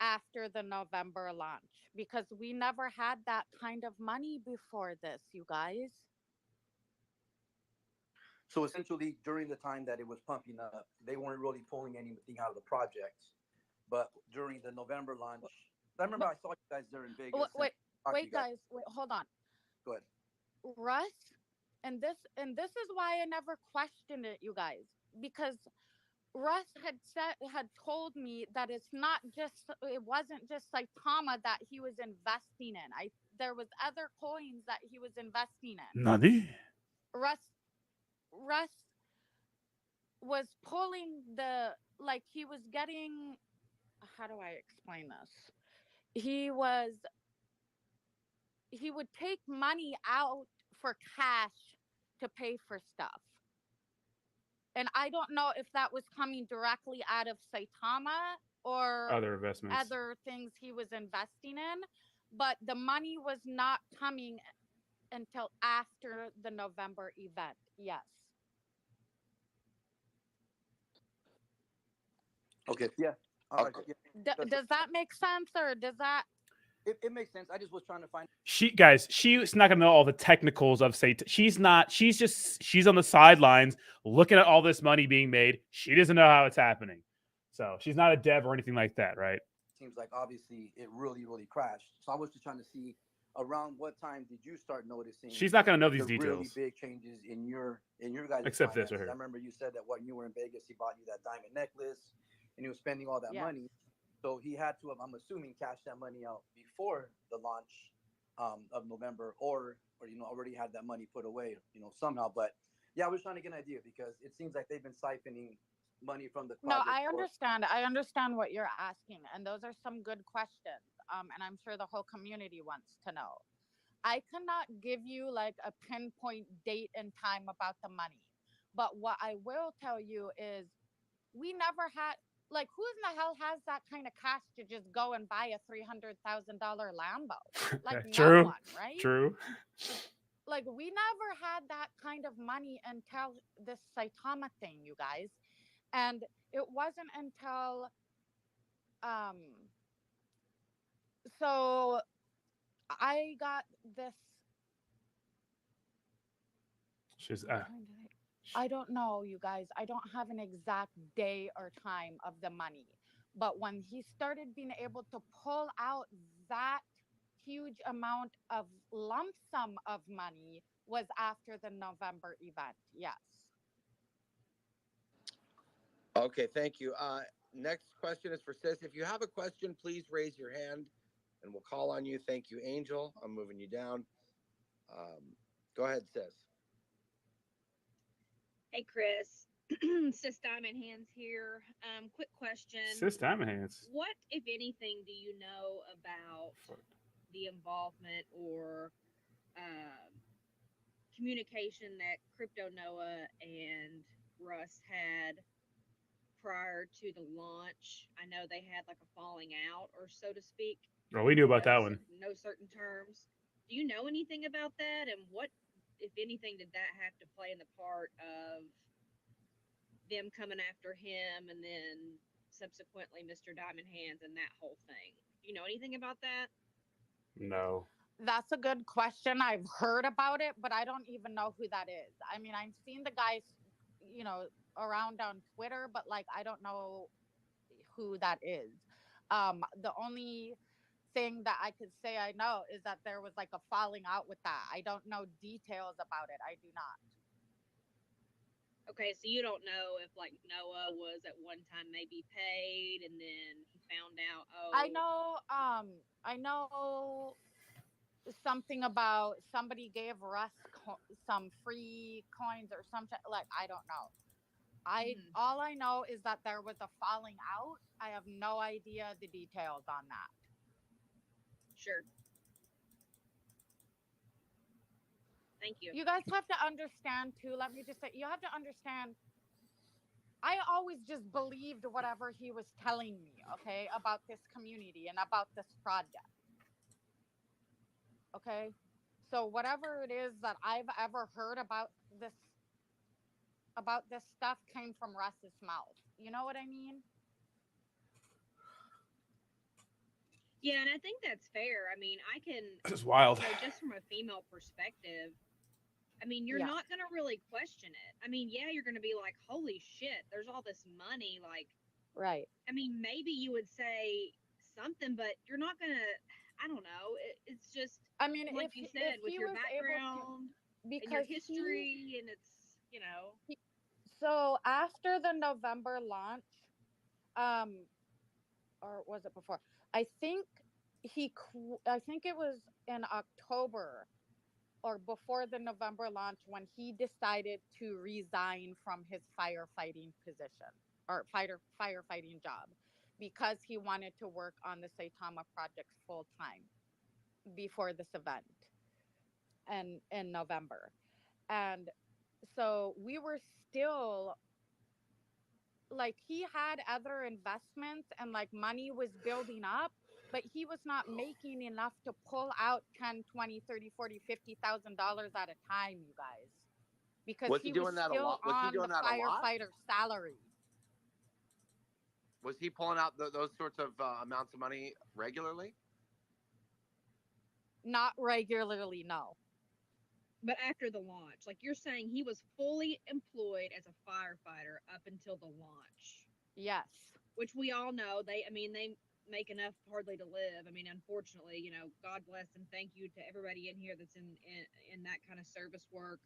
after the November launch because we never had that kind of money before this, you guys. So essentially, during the time that it was pumping up, they weren't really pulling anything out of the projects. But during the November launch, I remember I saw you guys there in Vegas. Wait, guys, wait, hold on. Go ahead. Russ, and this is why I never questioned it, you guys, because Russ had told me that it wasn't just Saitama that he was investing in. There was other coins that he was investing in. Nani? Russ was pulling he was getting, how do I explain this? He would take money out for cash to pay for stuff. And I don't know if that was coming directly out of Saitama or Other investments. other things he was investing in, but the money was not coming until after the November event. Yes. Okay. Yeah. All right. Yeah. Does that make sense, or does that? It makes sense. I just was trying to find. She's not gonna know all the technicals of She's not. She's on the sidelines looking at all this money being made. She doesn't know how it's happening, so she's not a dev or anything like that, right? Seems like obviously it really crashed. So I was just trying to see around what time did you start noticing. She's not gonna know these details. Really big changes in your guys' except finances. this right here. I remember you said that when you were in Vegas, he bought you that diamond necklace, and he was spending all that money. So he had to have, I'm assuming, cash that money out before the launch of November, or already had that money put away, somehow. But yeah, I was trying to get an idea because it seems like they've been siphoning money from the project. No, I understand. I understand what you're asking, and those are some good questions. And I'm sure the whole community wants to know. I cannot give you like a pinpoint date and time about the money, but what I will tell you is we never had. Like, who in the hell has that kind of cash to just go and buy a $300,000 Lambo? Like, True. No one, right? True. Like, we never had that kind of money until this Saitama thing, you guys. And it wasn't until, so I got this. I don't know, you guys. I don't have an exact day or time of the money. But when he started being able to pull out that huge amount of lump sum of money was after the November event. Yes. Okay, thank you. Next question is for Sis. If you have a question, please raise your hand and we'll call on you. Thank you, Angel. I'm moving you down. Go ahead, Sis. Hey, Chris. Sis Diamond Hands here. Quick question. Sis Diamond Hands. What, if anything, do you know about the involvement or communication that Crypto Noah and Russ had prior to the launch? I know they had like a falling out, or so to speak. Oh, we knew about that one. No certain terms. Do you know anything about that? And what, if anything, did that have to play in the part of them coming after him and then subsequently Mr. Diamond Hands and that whole thing? Do you know anything about that? No. That's a good question. I've heard about it, but I don't even know who that is. I mean, I've seen the guys, around on Twitter, but like, I don't know who that is. The only thing that I could say I know is that there was like a falling out with that. I don't know details about it. I do not. Okay, so you don't know if like Noah was at one time maybe paid and then he found out. Oh, I know something about somebody gave Russ some free coins or something. Like, I don't know. All I know is that there was a falling out. I have no idea the details on that. Sure. Thank you. You guys have to understand too. Let me just say, you have to understand. I always just believed whatever he was telling me, okay, about this community and about this project. Okay? So whatever it is that I've ever heard about this stuff came from Russ's mouth. You know what I mean? Yeah, and I think that's fair. I mean, I can. This is wild. Just from a female perspective, I mean, you're Yeah. not going to really question it. I mean, yeah, you're going to be like, holy shit, there's all this money. Like, Right. I mean, maybe you would say something, but you're not going to, I don't know. It's just, I mean, like if you if said, with he your was able to, background and your because history, and it's, you know, so after the November launch, um, or was it before? I think I think it was in October or before the November launch when he decided to resign from his firefighting position or firefighting job because he wanted to work on the Saitama project full time before this event and in November. And so we were still like he had other investments and like money was building up, but he was not making enough to pull out 10, 20, 30, 40, $50,000 at a time, you guys, because Was he he was doing that a still lot? Was he on the doing that a lot? firefighter salary. Was he pulling out those sorts of amounts of money regularly? Not regularly, no. but after the launch, like you're saying, he was fully employed as a firefighter up until the launch, Yes. which we all know I mean, they make enough hardly to live. I mean, unfortunately, you know, God bless and thank you to everybody in here that's in that kind of service work.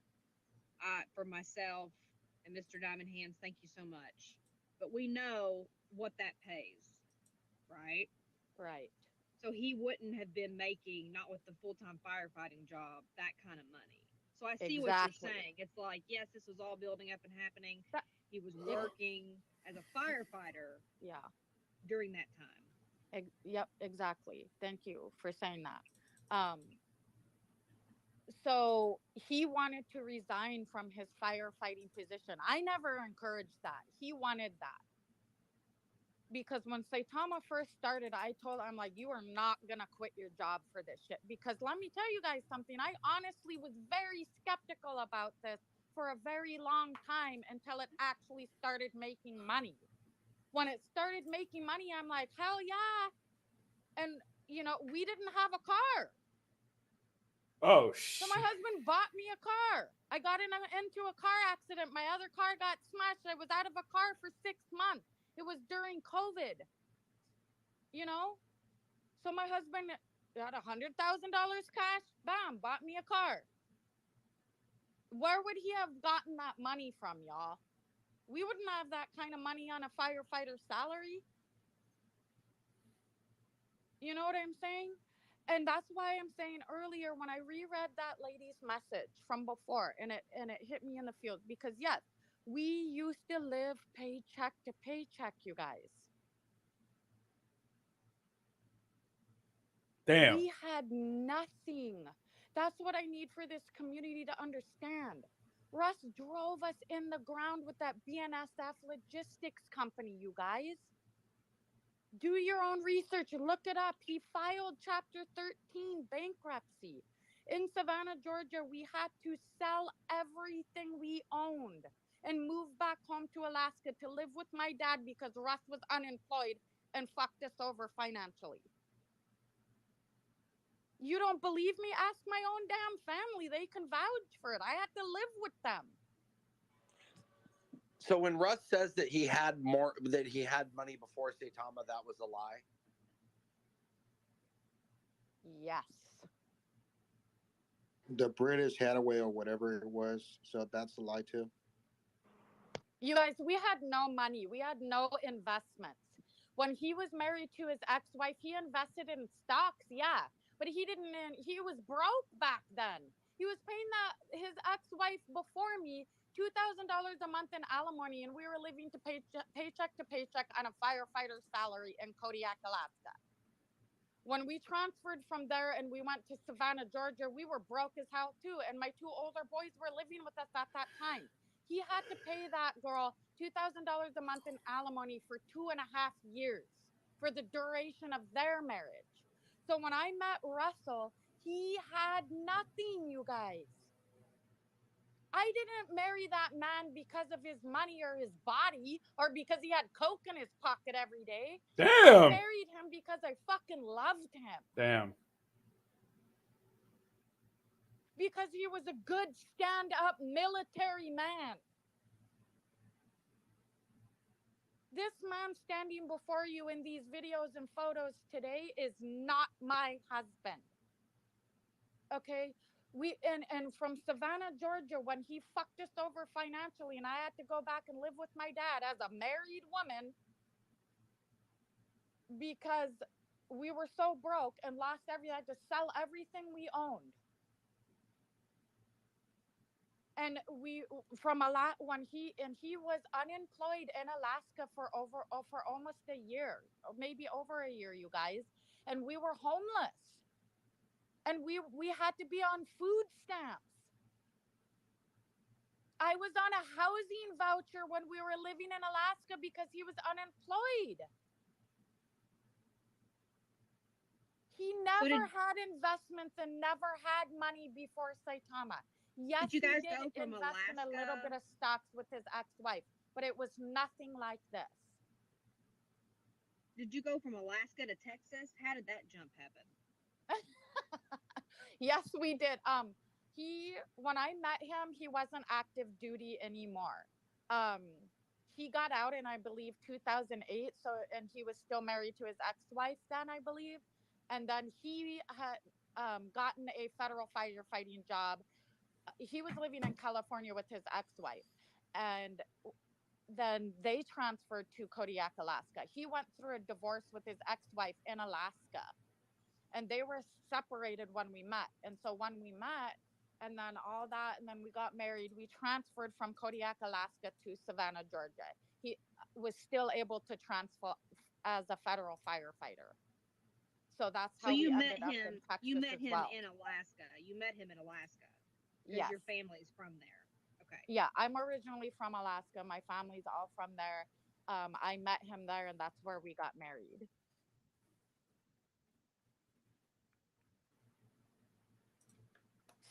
For myself and Mr. Diamond Hands, thank you so much. But we know what that pays, right? Right. So he wouldn't have been making, not with the full-time firefighting job, that kind of money. So I see what you're Exactly. saying. It's like, yes, this was all building up and happening. That, He was working as a firefighter yeah. during that time. Yep, exactly. Thank you for saying that. So he wanted to resign from his firefighting position. I never encouraged that. He wanted that. Because when Saitama first started, I'm like, you are not going to quit your job for this shit. Because let me tell you guys something. I honestly was very skeptical about this for a very long time until it actually started making money. When it started making money, I'm like, hell yeah. And, we didn't have a car. Oh, So my husband bought me a car. I got into a car accident. My other car got smashed. I was out of a car for 6 months. It was during COVID. So my husband got $100,000 cash. Bam, bought me a car. Where would he have gotten that money from, y'all? We wouldn't have that kind of money on a firefighter salary. You know what I'm saying? And that's why I'm saying earlier when I reread that lady's message from before and it hit me in the field because yes, we used to live paycheck to paycheck, you guys. damn. We had nothing. That's what I need for this community to understand. Russ drove us in the ground with that BNSF logistics company, you guys. Do your own research. Look it up. He filed Chapter 13 bankruptcy. In Savannah, Georgia, we had to sell everything we owned and move back home to Alaska to live with my dad because Russ was unemployed and fucked us over financially. You don't believe me? Ask my own damn family. They can vouch for it. I had to live with them. So when Russ says that he had money before Saitama, that was a lie. Yes. The British Hathaway or whatever it was, so that's a lie too. You guys, we had no money. We had no investments. When he was married to his ex-wife, he invested in stocks, yeah. But he was broke back then. He was paying his ex-wife before me $2,000 a month in alimony, and we were living paycheck to paycheck on a firefighter salary in Kodiak, Alaska. When we transferred from there and we went to Savannah, Georgia, we were broke as hell too. And my two older boys were living with us at that time. He had to pay that girl $2,000 a month in alimony for 2.5 years for the duration of their marriage. So when I met Russell, he had nothing, you guys. I didn't marry that man because of his money or his body or because he had coke in his pocket every day. Damn. I married him because I fucking loved him. Damn. because he was a good stand-up military man. This man standing before you in these videos and photos today is not my husband. Okay? And from Savannah, Georgia, when he fucked us over financially and I had to go back and live with my dad as a married woman because we were so broke and lost everything, I had to sell everything we owned. And we from a lot when he was unemployed in Alaska for almost a year, maybe over a year, you guys, and we were homeless, and we had to be on food stamps. I was on a housing voucher when we were living in Alaska because he was unemployed. He never had investments and never had money before Saitama. Yes, Did you guys he did go from invest in a little bit Alaska? of stocks with his ex-wife, but it was nothing like this. Did you go from Alaska to Texas? How did that jump happen? Yes, we did. When I met him, he wasn't active duty anymore. Um, he got out in, I believe, 2008. So, and he was still married to his ex-wife then, I believe. And then he had gotten a federal firefighting job. He was living in California with his ex-wife, and then they transferred to Kodiak, Alaska. He went through a divorce with his ex-wife in Alaska, and they were separated when we met. And so when we met, and then all that, and then we got married, we transferred from Kodiak, Alaska to Savannah, Georgia. He was still able to transfer as a federal firefighter. So that's So how we you met ended up in him. Texas You met as him well. in Alaska. You met him in Alaska because Yes. your family's from there. Okay. Yeah, I'm originally from Alaska. My family's all from there. I met him there, and that's where we got married.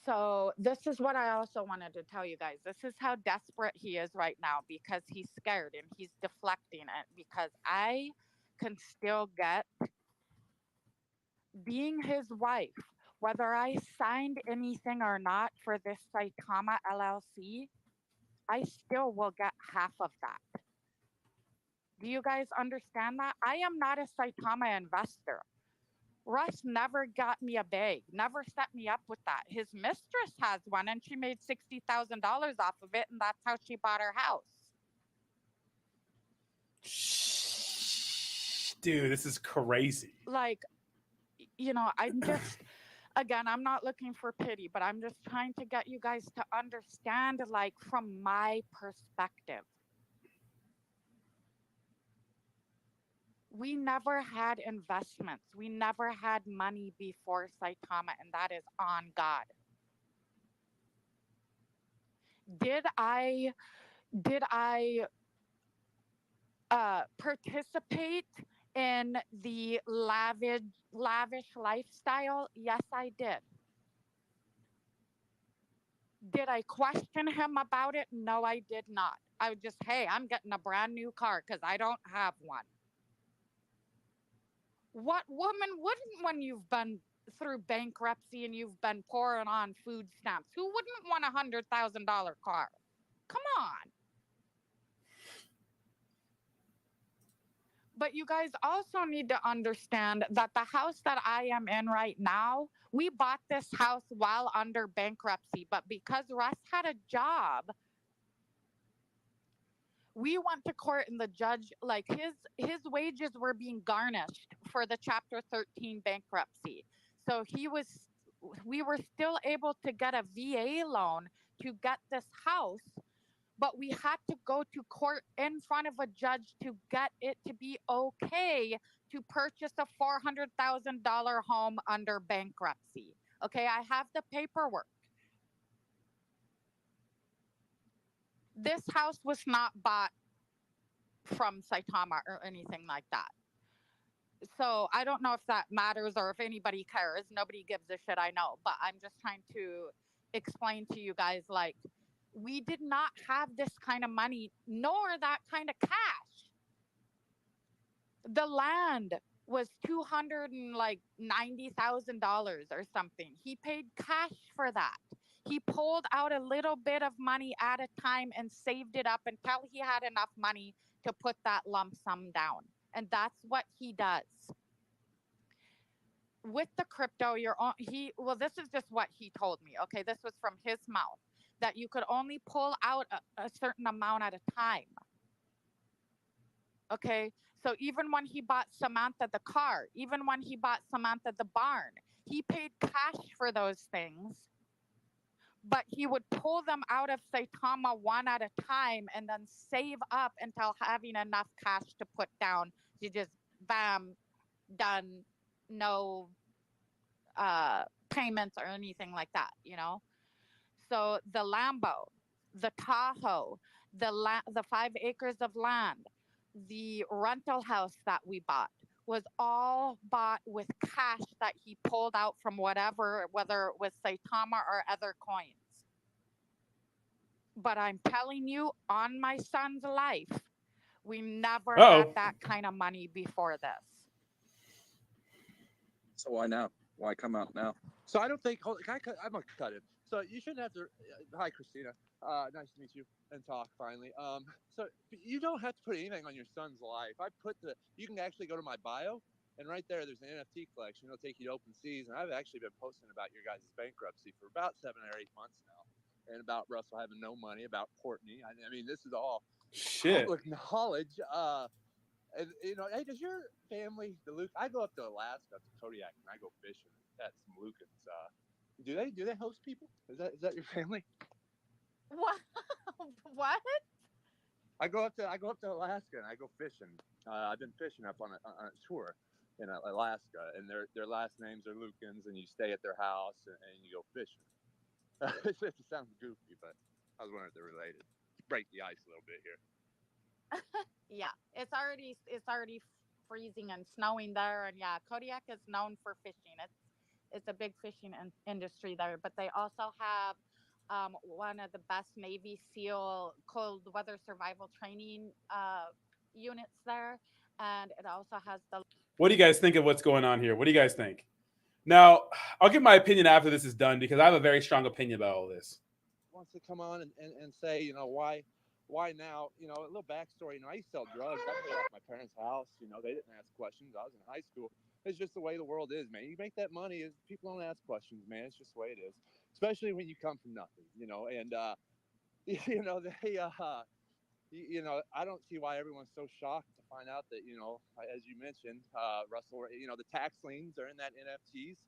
So this is what I also wanted to tell you guys. This is how desperate he is right now because he's scared and he's deflecting it because I can still get being his wife, whether I signed anything or not for this Saitama LLC, I still will get half of that. Do you guys understand that? I am not a Saitama investor. Russ never got me a bag, never set me up with that. His mistress has one and she made $60,000 off of it, and that's how she bought her house. Dude, this is crazy. Like, you know, I'm just, again, I'm not looking for pity, but I'm just trying to get you guys to understand, like, from my perspective. We never had investments. We never had money before Saitama, and that is on God. Did I participate in the lavish lifestyle? Yes, I did. Did I question him about it? No, I did not. I would just, hey, I'm getting a brand new car because I don't have one. What woman wouldn't when you've been through bankruptcy and you've been pouring on food stamps? Who wouldn't want $100,000 car? Come on. But you guys also need to understand that the house that I am in right now, we bought this house while under bankruptcy, but because Russ had a job, we went to court and the judge, like his wages were being garnished for the Chapter 13 bankruptcy. So we were still able to get a VA loan to get this house, but we had to go to court in front of a judge to get it to be okay to purchase a $400,000 home under bankruptcy. Okay, I have the paperwork. This house was not bought from Saitama or anything like that. So I don't know if that matters or if anybody cares. Nobody gives a shit, I know. But I'm just trying to explain to you guys, like, we did not have this kind of money, nor that kind of cash. The land was $290,000 or something. He paid cash for that. He pulled out a little bit of money at a time and saved it up until he had enough money to put that lump sum down. And that's what he does. With the crypto, this is just what he told me. Okay, this was from his mouth, that you could only pull out a certain amount at a time. Okay, so even when he bought Samantha the car, even when he bought Samantha the barn, he paid cash for those things, but he would pull them out of Saitama one at a time and then save up until having enough cash to put down. You just, bam, done, no payments or anything like that, you know? So the Lambo, the Tahoe, the 5 acres of land, the rental house that we bought was all bought with cash that he pulled out from whatever, whether it was Saitama or other coins. But I'm telling you, on my son's life, we never had that kind of money before this. So why now? Why come out now? So I don't think. I'm gonna cut it. So you shouldn't have to. Hi, Christina. Nice to meet you and talk finally. So you don't have to put anything on your son's life. You can actually go to my bio, and right there, there's an NFT collection. It'll take you to Open Seas, and I've actually been posting about your guys' bankruptcy for about 7 or 8 months now, and about Russell having no money, about Courtney. I mean, this is all public knowledge. And hey, does your family, I go up to Alaska, to Kodiak, and I go fishing at some Lucans. Do they host people? Is that your family? What? What? I go up to Alaska and I go fishing. I've been fishing up on a tour in Alaska, and their last names are Lucans, and you stay at their house and you go fishing. It sounds goofy, but I was wondering if they're related. Break the ice a little bit here. Yeah, it's already freezing and snowing there, and yeah, Kodiak is known for fishing. It's a big fishing industry there, but they also have one of the best Navy SEAL cold weather survival training units there, and it also has the. What do you guys think of what's going on here? What do you guys think? Now, I'll give my opinion after this is done because I have a very strong opinion about all this. Wants to come on and say, why now? A little backstory. I used to sell drugs. I paid off my parents' house. They didn't ask questions. I was in high school. It's just the way the world is, man. You make that money, people don't ask questions, man. It's just the way it is, especially when you come from nothing, and, I don't see why everyone's so shocked to find out that, as you mentioned, Russell, the tax liens are in that NFTs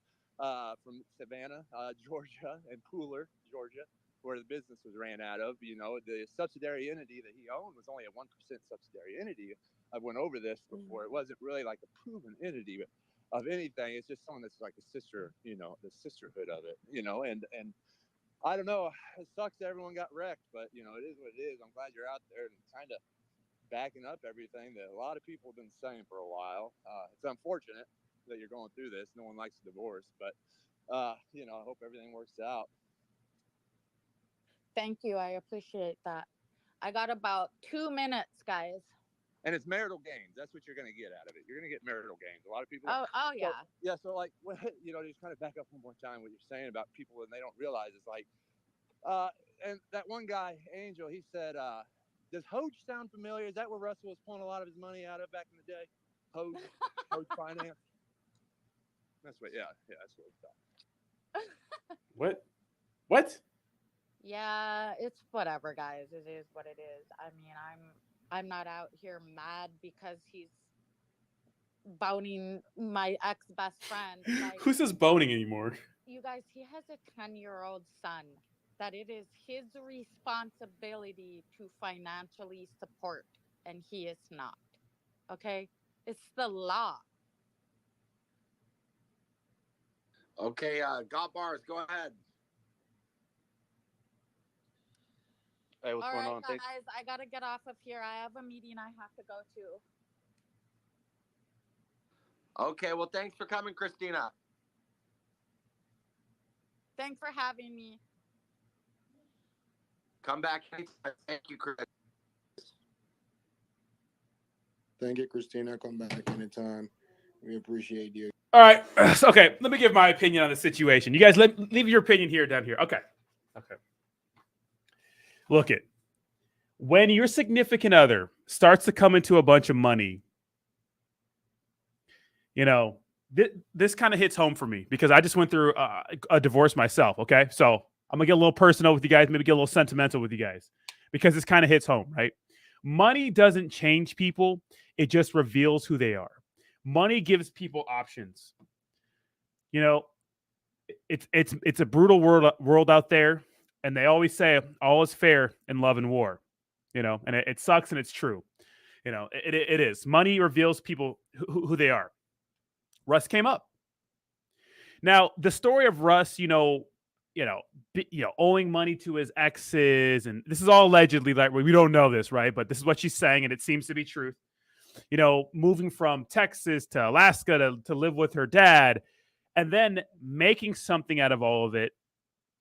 from Savannah, Georgia, and Pooler, Georgia, where the business was ran out of. The subsidiary entity that he owned was only a 1% subsidiary entity. I went over this before. It wasn't really like a proven entity of anything. It's just someone that's like a sister, the sisterhood of it, and I don't know. It sucks that everyone got wrecked, but it is what it is. I'm glad you're out there and kind of backing up everything that a lot of people have been saying for a while. It's unfortunate that you're going through this. No one likes a divorce, but I hope everything works out. Thank you. I appreciate that. I got about 2 minutes, guys. And it's marital gains. That's what you're going to get out of it. You're going to get marital gains. A lot of people. Oh yeah. So like, just kind of back up one more time what you're saying about people and they don't realize it's like, and that one guy, Angel, he said, does Hoge sound familiar? Is that where Russell was pulling a lot of his money out of back in the day? Hoge Finance. That's what. Yeah, that's what it's about. What? Yeah, it's whatever, guys. It is what it is. I mean, I'm not out here mad because he's boning my ex-best friend. Like, who says boning anymore? You guys, he has a 10-year-old son that it is his responsibility to financially support, and he is not. Okay? It's the law. Okay, Got Bars, go ahead. Hey, what's going on? Guys, I gotta get off of here. I have a meeting I have to go to. Okay, well, thanks for coming, Christina. Thanks for having me. Come back anytime. Thank you, Chris. Thank you, Christina. Come back anytime. We appreciate you. All right. Okay, let me give my opinion on the situation. You guys leave your opinion down here. Okay. Okay. Look it. When your significant other starts to come into a bunch of money, you know, this kind of hits home for me because I just went through a divorce myself. Okay. So I'm going to get a little personal with you guys, maybe get a little sentimental with you guys because this kind of hits home, right? Money doesn't change people. It just reveals who they are. Money gives people options. You know, it's a brutal world out there. And they always say all is fair in love and war, you know, and it sucks and it's true. You know, it is. Money reveals people who they are. Russ came up. Now, the story of Russ, owing money to his exes, and this is all allegedly, like we don't know this, right? But this is what she's saying, and it seems to be truth. You know, moving from Texas to Alaska to live with her dad, and then making something out of all of it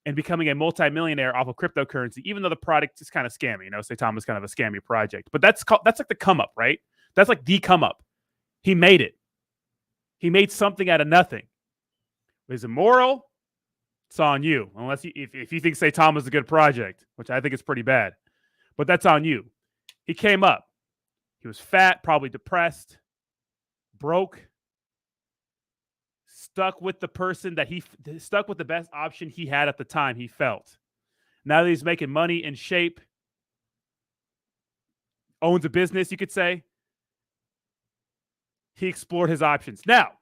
and becoming a multimillionaire off of cryptocurrency, even though the product is kind of scammy. You know, Saitama is kind of a scammy project, but that's like the come up, right? That's like the come up. He made it. He made something out of nothing. Is it moral? It's on you. Unless if you think Saitama is a good project, which I think is pretty bad, but that's on you. He came up. He was fat, probably depressed, broke, stuck with the person that stuck with the best option he had at the time, he felt. Now that he's making money in shape, owns a business, you could say, he explored his options. Now,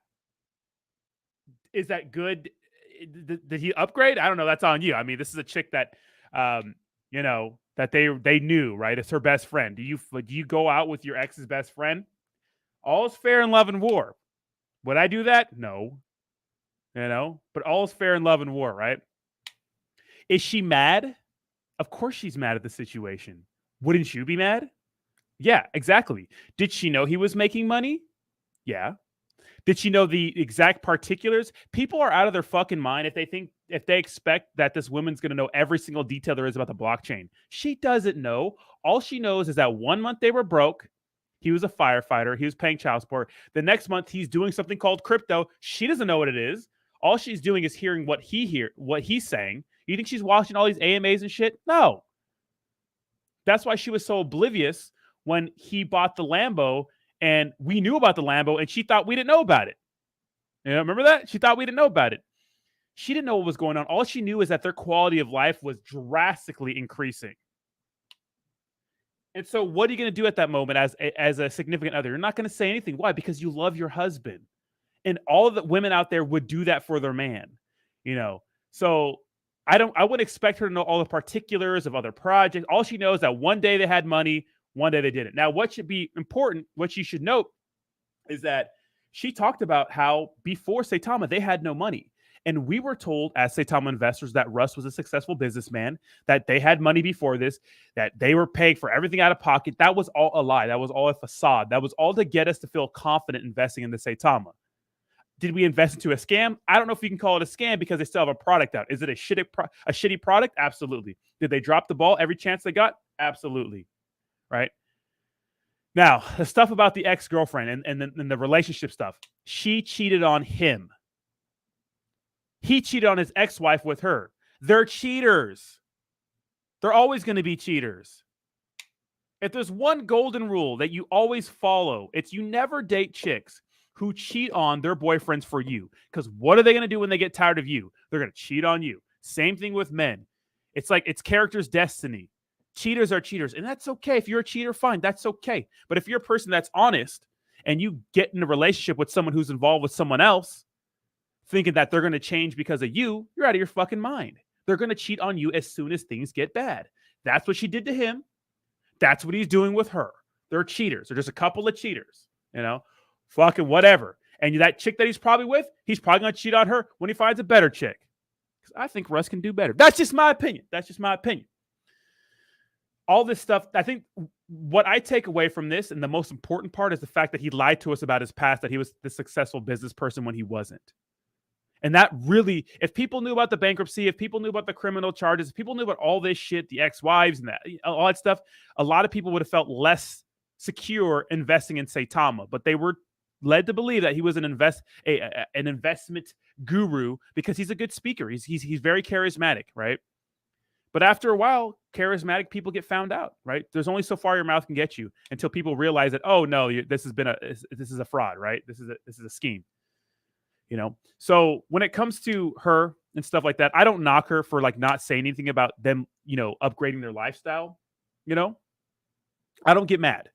is that good? Did he upgrade? I don't know. That's on you. I mean, this is a chick that, that they knew, right? It's her best friend. Do you go out with your ex's best friend? All's fair in love and war. Would I do that? No. But all's fair in love and war, right? Is she mad? Of course she's mad at the situation. Wouldn't you be mad? Yeah, exactly. Did she know he was making money? Yeah. Did she know the exact particulars? People are out of their fucking mind if they expect that this woman's going to know every single detail there is about the blockchain. She doesn't know. All she knows is that 1 month they were broke. He was a firefighter. He was paying child support. The next month he's doing something called crypto. She doesn't know what it is. All she's doing is hearing what he's saying. You think she's watching all these AMAs and shit? No. That's why she was so oblivious when he bought the Lambo. And we knew about the Lambo, and she thought we didn't know about it. Remember that? She thought we didn't know about it. She didn't know what was going on. All she knew is that their quality of life was drastically increasing. And so what are you going to do at that moment as a significant other? You're not going to say anything. Why? Because you love your husband. And all of the women out there would do that for their man. So I wouldn't expect her to know all the particulars of other projects. All she knows is that one day they had money, one day they didn't. Now, what should be important, what you should note, is that she talked about how before Saitama, they had no money. And we were told as Saitama investors that Russ was a successful businessman, that they had money before this, that they were paying for everything out of pocket. That was all a lie. That was all a facade. That was all to get us to feel confident investing in the Saitama. Did we invest into a scam? I don't know if you can call it a scam because they still have a product out. Is it a shitty product? Absolutely. Did they drop the ball every chance they got? Absolutely. Right? Now, the stuff about the ex-girlfriend and the relationship stuff. She cheated on him. He cheated on his ex-wife with her. They're cheaters. They're always going to be cheaters. If there's one golden rule that you always follow, it's you never date chicks who cheat on their boyfriends for you. Because what are they going to do when they get tired of you? They're going to cheat on you. Same thing with men. It's like it's character's destiny. Cheaters are cheaters. And that's okay. If you're a cheater, fine. That's okay. But if you're a person that's honest and you get in a relationship with someone who's involved with someone else, thinking that they're going to change because of you, you're out of your fucking mind. They're going to cheat on you as soon as things get bad. That's what she did to him. That's what he's doing with her. They're cheaters. They're just a couple of cheaters. Fucking whatever. And that chick that he's probably with, he's probably going to cheat on her when he finds a better chick. Because I think Russ can do better. That's just my opinion. All this stuff, I think what I take away from this, and the most important part, is the fact that he lied to us about his past, that he was the successful business person when he wasn't. And that really, if people knew about the bankruptcy, if people knew about the criminal charges, if people knew about all this shit, the ex-wives and all that stuff, a lot of people would have felt less secure investing in Saitama. But they were led to believe that he was an investment guru because he's a good speaker. He's very charismatic, right? But after a while, charismatic people get found out, right? There's only so far your mouth can get you until people realize that, oh no, this is a fraud, right? This is a scheme, you know? So when it comes to her and stuff like that, I don't knock her for like not saying anything about them, you know, upgrading their lifestyle, you know? I don't get mad.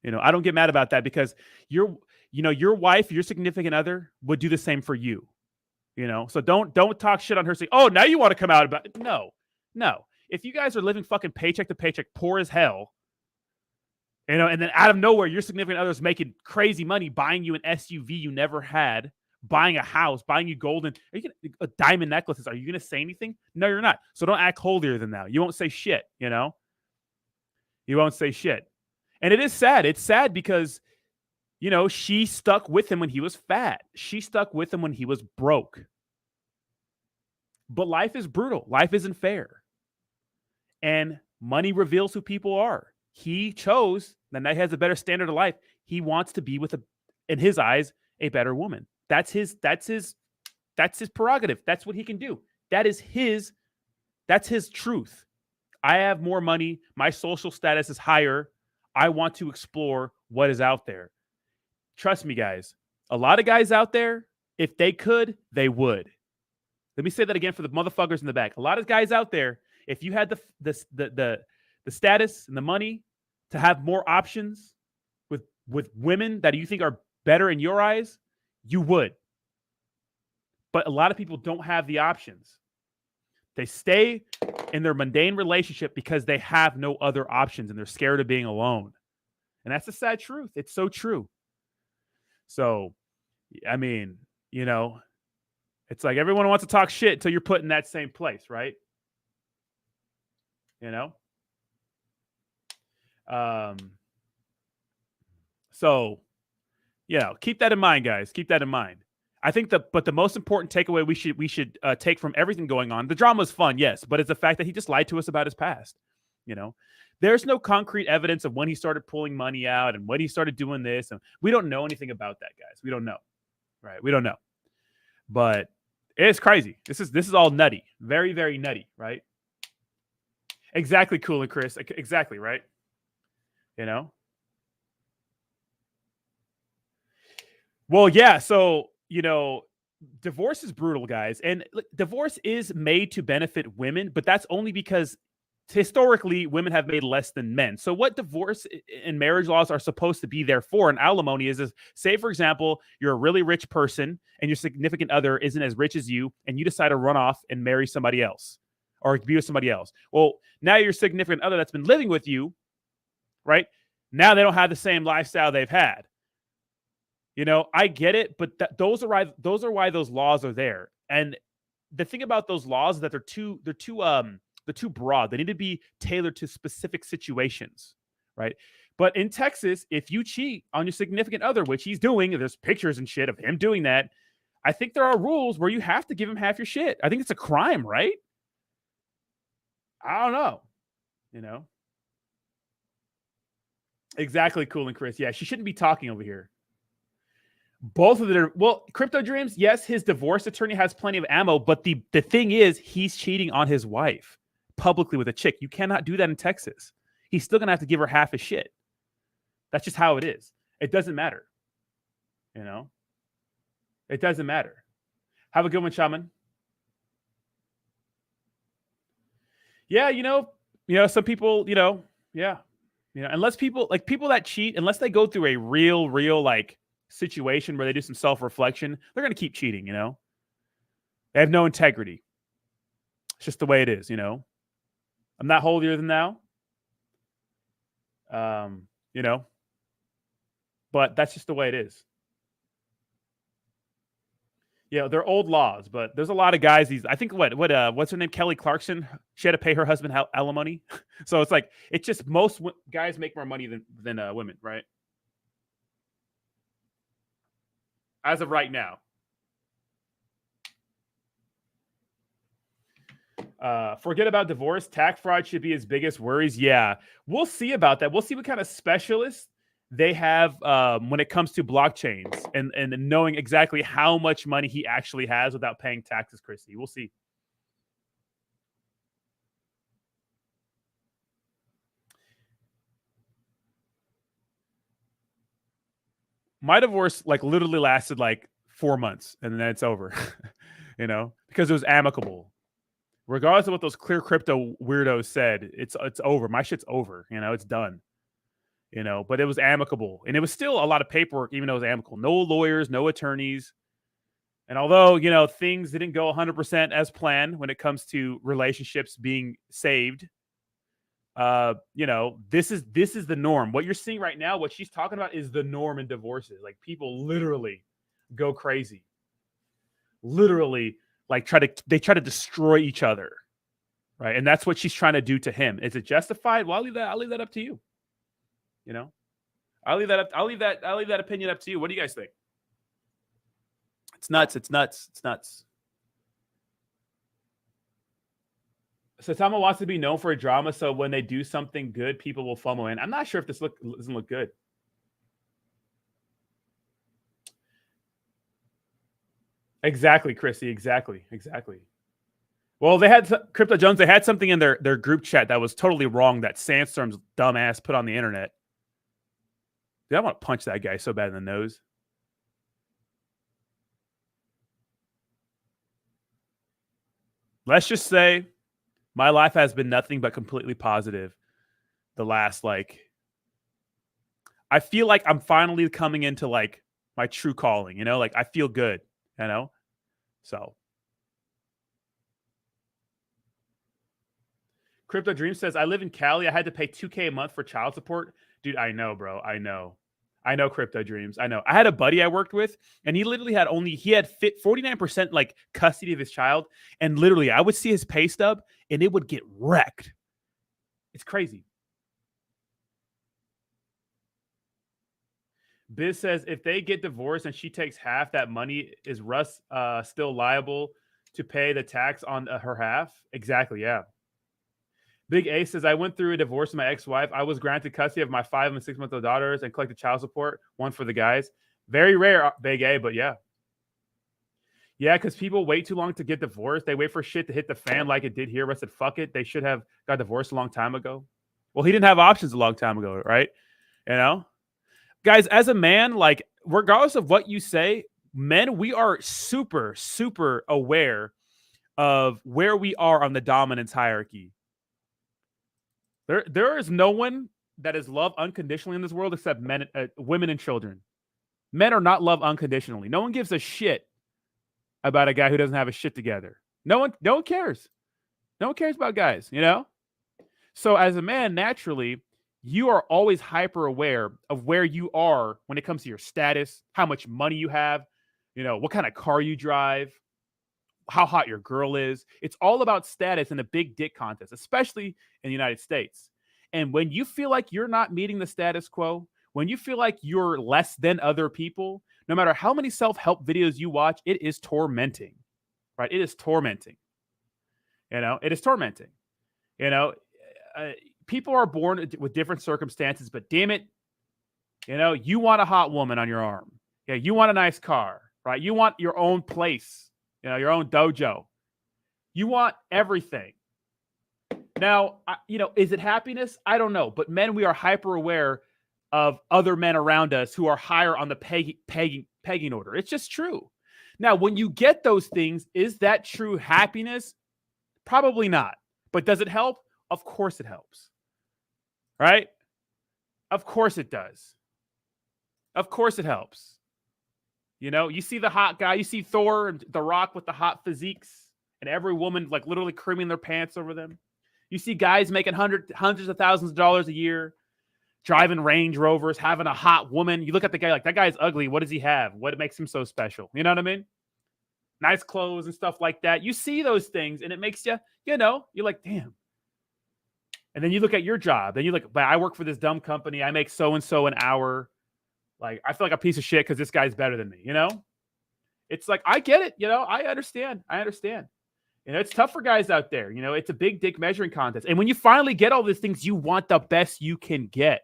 You know, I don't get mad about that because your wife, your significant other would do the same for you. You know, so don't talk shit on her saying, oh, now you want to come out about it. No. If you guys are living fucking paycheck to paycheck, poor as hell, you know, and then out of nowhere, your significant other's making crazy money, buying you an SUV you never had, buying a house, buying you diamond necklaces. Are you going to say anything? No, you're not. So don't act holier than thou. You won't say shit, you know? You won't say shit. And it is sad. It's sad because, you know, she stuck with him when he was fat. She stuck with him when he was broke. But life is brutal. Life isn't fair. And money reveals who people are. He chose, and that has a better standard of life. He wants to be with in his eyes, a better woman. That's his prerogative. That's what he can do. That's his truth. I have more money. My social status is higher. I want to explore what is out there. Trust me, guys. A lot of guys out there, if they could, they would. Let me say that again for the motherfuckers in the back. A lot of guys out there, if you had the status and the money to have more options with women that you think are better in your eyes, you would. But a lot of people don't have the options. They stay in their mundane relationship because they have no other options and they're scared of being alone. And that's the sad truth. It's so true. So, I mean, you know, it's like everyone wants to talk shit until you're put in that same place, right? You know? So, you know, keep that in mind, guys. Keep that in mind. I think but the most important takeaway we should take from everything going on, the drama is fun, yes, but it's the fact that he just lied to us about his past. You know, there's no concrete evidence of when he started pulling money out and when he started doing this, and we don't know anything about that, guys. We don't know, right? We don't know, but it's crazy. This is all nutty, very, very nutty, right? Exactly, Cool and Chris. Exactly, right? You know. Well, yeah. So, you know, divorce is brutal, guys. And divorce is made to benefit women, but that's only because historically women have made less than men. So what divorce and marriage laws are supposed to be there for, and alimony is say, for example, you're a really rich person and your significant other isn't as rich as you, and you decide to run off and marry somebody else or be with somebody else. Well, now your significant other that's been living with you, right? Now they don't have the same lifestyle they've had. You know, I get it, but those are why those laws are there. And the thing about those laws is that they're too broad. They need to be tailored to specific situations, right? But in Texas, if you cheat on your significant other, which he's doing, there's pictures and shit of him doing that. I think there are rules where you have to give him half your shit. I think it's a crime, right? I don't know. You know? Exactly, Cool and Chris. Yeah, she shouldn't be talking over here. Both of them. Well, Crypto Dreams, yes, his divorce attorney has plenty of ammo, but the thing is, he's cheating on his wife publicly with a chick. You cannot do that in Texas. He's still going to have to give her half his shit. That's just how it is. It doesn't matter. You know? It doesn't matter. Have a good one, Shaman. Yeah, you know, some people, yeah. Unless people that cheat, unless they go through a real like situation where they do some self-reflection, they're going to keep cheating, They have no integrity. It's just the way it is, I'm not holier than thou. But that's just the way it is. Yeah, they're old laws, but there's a lot of guys. I think what's her name? Kelly Clarkson. She had to pay her husband alimony. So it's like, it's just most guys make more money than women, right? As of right now. Forget about divorce. Tax fraud should be his biggest worries. Yeah, we'll see about that. We'll see what kind of specialists they have when it comes to blockchains and knowing exactly how much money he actually has without paying taxes, Chrissy. We'll see. my divorce like literally lasted like 4 months and then it's over, because it was amicable. Regardless of what those clear crypto weirdos said, it's over. My shit's over. It's done. But it was amicable, and it was still a lot of paperwork, even though it was amicable. No lawyers, no attorneys. And although, things didn't go 100% as planned when it comes to relationships being saved, this is the norm. What you're seeing right now, what she's talking about is the norm in divorces. Like people literally go crazy. Literally, like they try to destroy each other. Right. And that's what she's trying to do to him. Is it justified? Well, I'll leave that up to you. I'll leave that opinion up to you. What do you guys think? It's nuts. It's nuts. It's nuts. Saitama wants to be known for a drama, so when they do something good, people will FOMO in. I'm not sure if this doesn't look good. Exactly, Chrissy. Exactly. Well, they had Crypto Jones. They had something in their group chat that was totally wrong. That Sandstorm's dumbass put on the internet. Dude, I want to punch that guy so bad in the nose. Let's just say my life has been nothing but completely positive the last, I feel like I'm finally coming into, my true calling, I feel good, So. Crypto Dream says, I live in Cali. I had to pay $2,000 a month for child support. Dude, I know, bro. I know Crypto Dreams. I know. I had a buddy I worked with, and he literally had 49% custody of his child. And literally, I would see his pay stub, and it would get wrecked. It's crazy. Biz says, if they get divorced and she takes half that money, is Russ still liable to pay the tax on her half? Exactly, yeah. Big A says, I went through a divorce with my ex-wife. I was granted custody of my 5 and 6-month-old daughters and collected child support, one for the guys. Very rare, Big A, but yeah. Yeah, because people wait too long to get divorced. They wait for shit to hit the fan like it did here. I said, fuck it. They should have got divorced a long time ago. Well, he didn't have options a long time ago, right? Guys, as a man, regardless of what you say, men, we are super, super aware of where we are on the dominance hierarchy. There is no one that is loved unconditionally in this world except men, women, and children. Men are not loved unconditionally. No one gives a shit about a guy who doesn't have his shit together. No one cares. No one cares about guys, So as a man, naturally, you are always hyper aware of where you are when it comes to your status, how much money you have, what kind of car you drive, how hot your girl is. It's all about status in a big dick contest, especially in the United States. And when you feel like you're not meeting the status quo, when you feel like you're less than other people, no matter how many self-help videos you watch, it is tormenting, right? It is tormenting. It is tormenting. People are born with different circumstances, but damn it, you want a hot woman on your arm. Yeah, you want a nice car, right? You want your own place. Your own dojo. You want everything. Now, is it happiness? I don't know. But men, we are hyper aware of other men around us who are higher on the pegging order. It's just true. Now, when you get those things, is that true happiness? Probably not. But does it help? Of course it helps. Right? Of course it does. Of course it helps. You see the hot guy, you see Thor and The Rock with the hot physiques, and every woman literally creaming their pants over them. You see guys making hundreds of thousands of dollars a year, driving Range Rovers, having a hot woman. You look at the guy that guy's ugly. What does he have? What makes him so special? You know what I mean? Nice clothes and stuff like that. You see those things, and it makes you, you're like, damn. And then you look at your job, and you're like, but I work for this dumb company. I make so-and-so an hour. I feel like a piece of shit because this guy's better than me, It's I get it, I understand. It's tough for guys out there, it's a big dick measuring contest. And when you finally get all these things, you want the best you can get.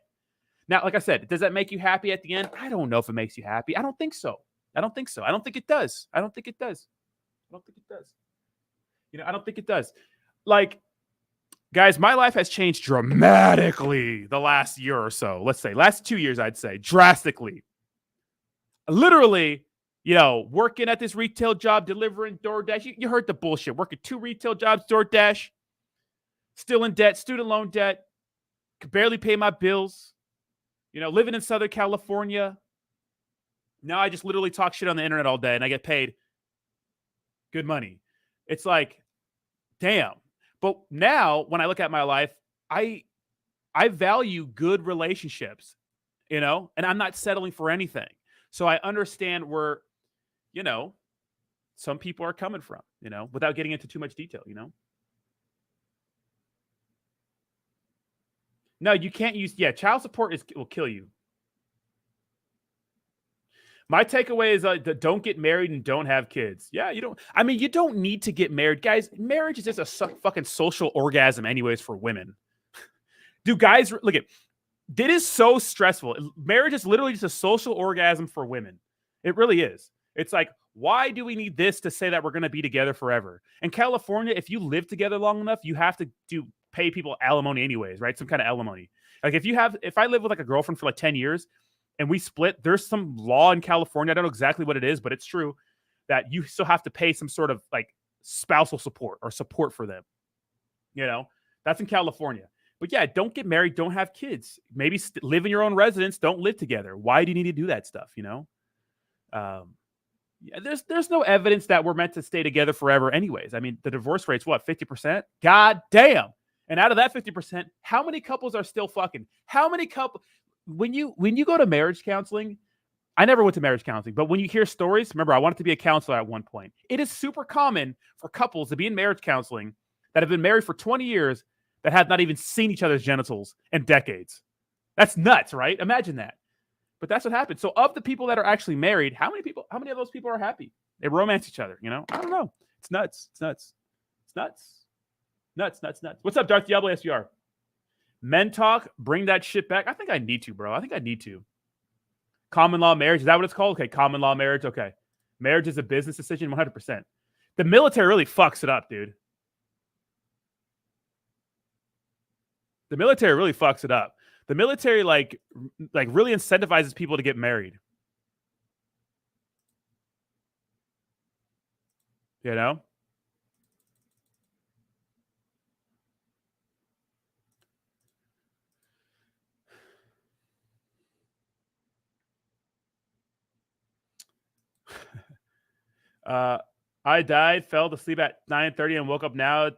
Now, like I said, does that make you happy at the end? I don't know if it makes you happy. I don't think so. I don't think it does. I don't think it does. Guys, my life has changed dramatically the last year or so. Let's say last 2 years, I'd say drastically. Literally, working at this retail job, delivering DoorDash. You heard the bullshit. Working 2 retail jobs, DoorDash. Still in debt, student loan debt. Could barely pay my bills. Living in Southern California. Now I just literally talk shit on the internet all day and I get paid good money. It's like, damn. But now when I look at my life, I value good relationships, and I'm not settling for anything. So I understand where, some people are coming from, without getting into too much detail, No, you can't use, child support will kill you. My takeaway is don't get married and don't have kids. Yeah, you don't need to get married. Guys, marriage is just a fucking social orgasm anyways for women. Do guys, look at, it is so stressful. Marriage is literally just a social orgasm for women. It really is. It's like, why do we need this to say that we're going to be together forever? In California, if you live together long enough, you have to pay people alimony anyways, right? Some kind of alimony. Like if I live with like a girlfriend for like 10 years and we split, there's some law in California. I don't know exactly what it is, but it's true that you still have to pay some sort of like spousal support or support for them. That's in California. But yeah, don't get married. Don't have kids. Maybe live in your own residence. Don't live together. Why do you need to do that stuff? There's no evidence that we're meant to stay together forever anyways. I mean, the divorce rate's what, 50%? God damn. And out of that 50%, how many couples are still fucking? How many couples? When you go to marriage counseling, I never went to marriage counseling, but when you hear stories, remember, I wanted to be a counselor at one point. It is super common for couples to be in marriage counseling that have been married for 20 years that have not even seen each other's genitals in decades. That's nuts, right? Imagine that. But that's what happens. So of the people that are actually married, how many of those people are happy? They romance each other, I don't know. It's nuts. It's nuts. It's nuts. Nuts. What's up, Darth Diablo SVR? Men talk, bring that shit back. I think I need to, bro. I think I need to. Common law marriage, is that what it's called? Okay, common law marriage. Okay. Marriage is a business decision, 100%. The military really fucks it up, dude. The military really fucks it up. The military like really incentivizes people to get married. I died, fell asleep at 9:30 and woke up now.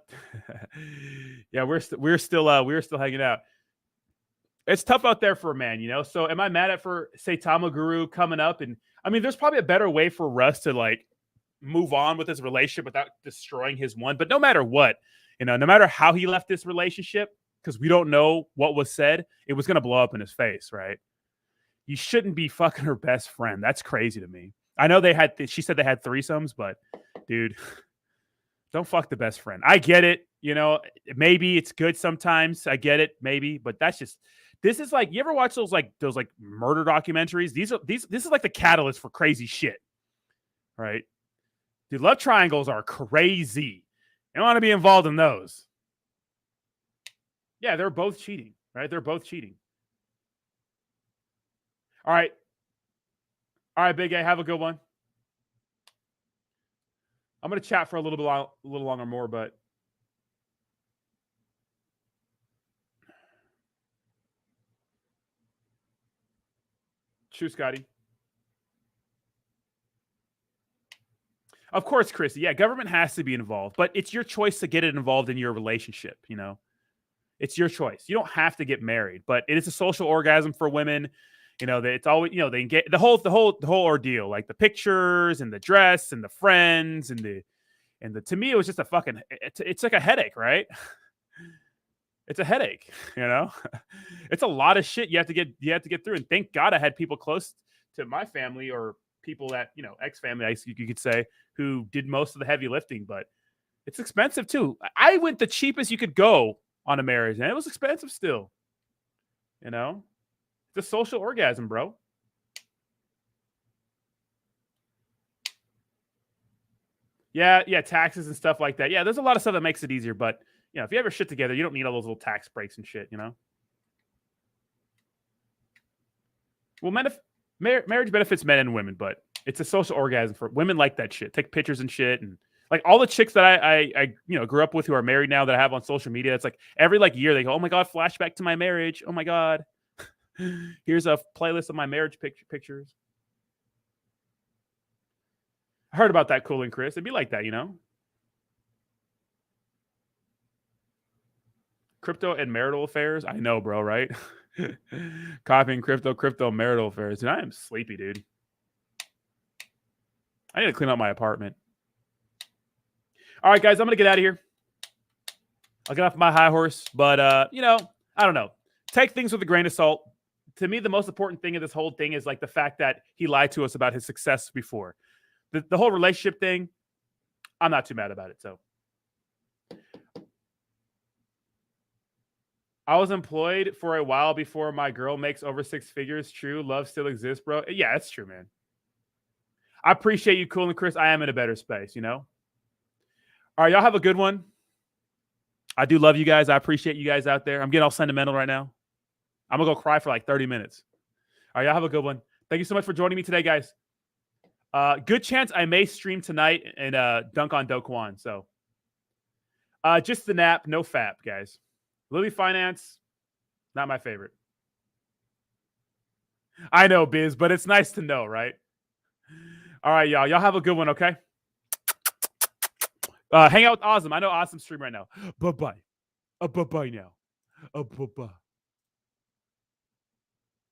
Yeah, we're still hanging out. It's tough out there for a man, So am I mad at for Saitama Guru coming up? And I mean, there's probably a better way for Russ to like move on with his relationship without destroying his one. But no matter what, no matter how he left this relationship, because we don't know what was said, it was going to blow up in his face, right? You shouldn't be fucking her best friend. That's crazy to me. I know she said they had threesomes, but dude, don't fuck the best friend. I get it. Maybe it's good sometimes. I get it. Maybe, but this is like, you ever watch those murder documentaries? This is like the catalyst for crazy shit. Right? Dude, love triangles are crazy. You don't want to be involved in those. Yeah, they're both cheating, right? They're both cheating. All right. All right, Big A, have a good one. I'm going to chat for a little longer more, but true, Scotty. Of course, Chrissy. Yeah, government has to be involved, but it's your choice to get it involved in your relationship. It's your choice. You don't have to get married, but it is a social orgasm for women. It's always, they can get the whole ordeal, like the pictures and the dress and the friends and the to me, it was just a fucking, it's like a headache, right? It's a headache, It's a lot of shit you have to get through. And thank God I had people close to my family or people that, ex-family, you could say, who did most of the heavy lifting, but it's expensive too. I went the cheapest you could go on a marriage, and it was expensive still. It's a social orgasm, bro. Yeah, taxes and stuff like that. Yeah, there's a lot of stuff that makes it easier, but if you have your shit together, you don't need all those little tax breaks and shit, Well, marriage benefits men and women, but it's a social orgasm for women. Like that shit. Take pictures and shit, and like all the chicks that I grew up with who are married now that I have on social media. It's like every like year they go, oh my god, flashback to my marriage. Oh my god, here's a playlist of my marriage pictures. I heard about that, Cool and Chris. It'd be like that, Crypto and marital affairs. I know, bro. Right? Copying crypto marital affairs. Dude, I am sleepy, dude. I need to clean up my apartment. All right, guys, I'm gonna get out of here. I'll get off my high horse, but I don't know. Take things with a grain of salt. To me, the most important thing of this whole thing is like the fact that he lied to us about his success before. The whole relationship thing, I'm not too mad about it. So I was employed for a while before my girl makes over 6 figures. True. Love still exists, bro. Yeah, that's true, man. I appreciate you, Cool and Chris. I am in a better space, All right, y'all have a good one. I do love you guys. I appreciate you guys out there. I'm getting all sentimental right now. I'm going to go cry for like 30 minutes. All right, y'all have a good one. Thank you so much for joining me today, guys. Good chance I may stream tonight and dunk on Do Kwon. So just the nap, no fap, guys. Lily Finance, not my favorite. I know, Biz, but it's nice to know, right? All right, y'all. Y'all have a good one, okay? Hang out with Awesome. I know Awesome stream right now. Bye-bye. Bye-bye now. Bye-bye.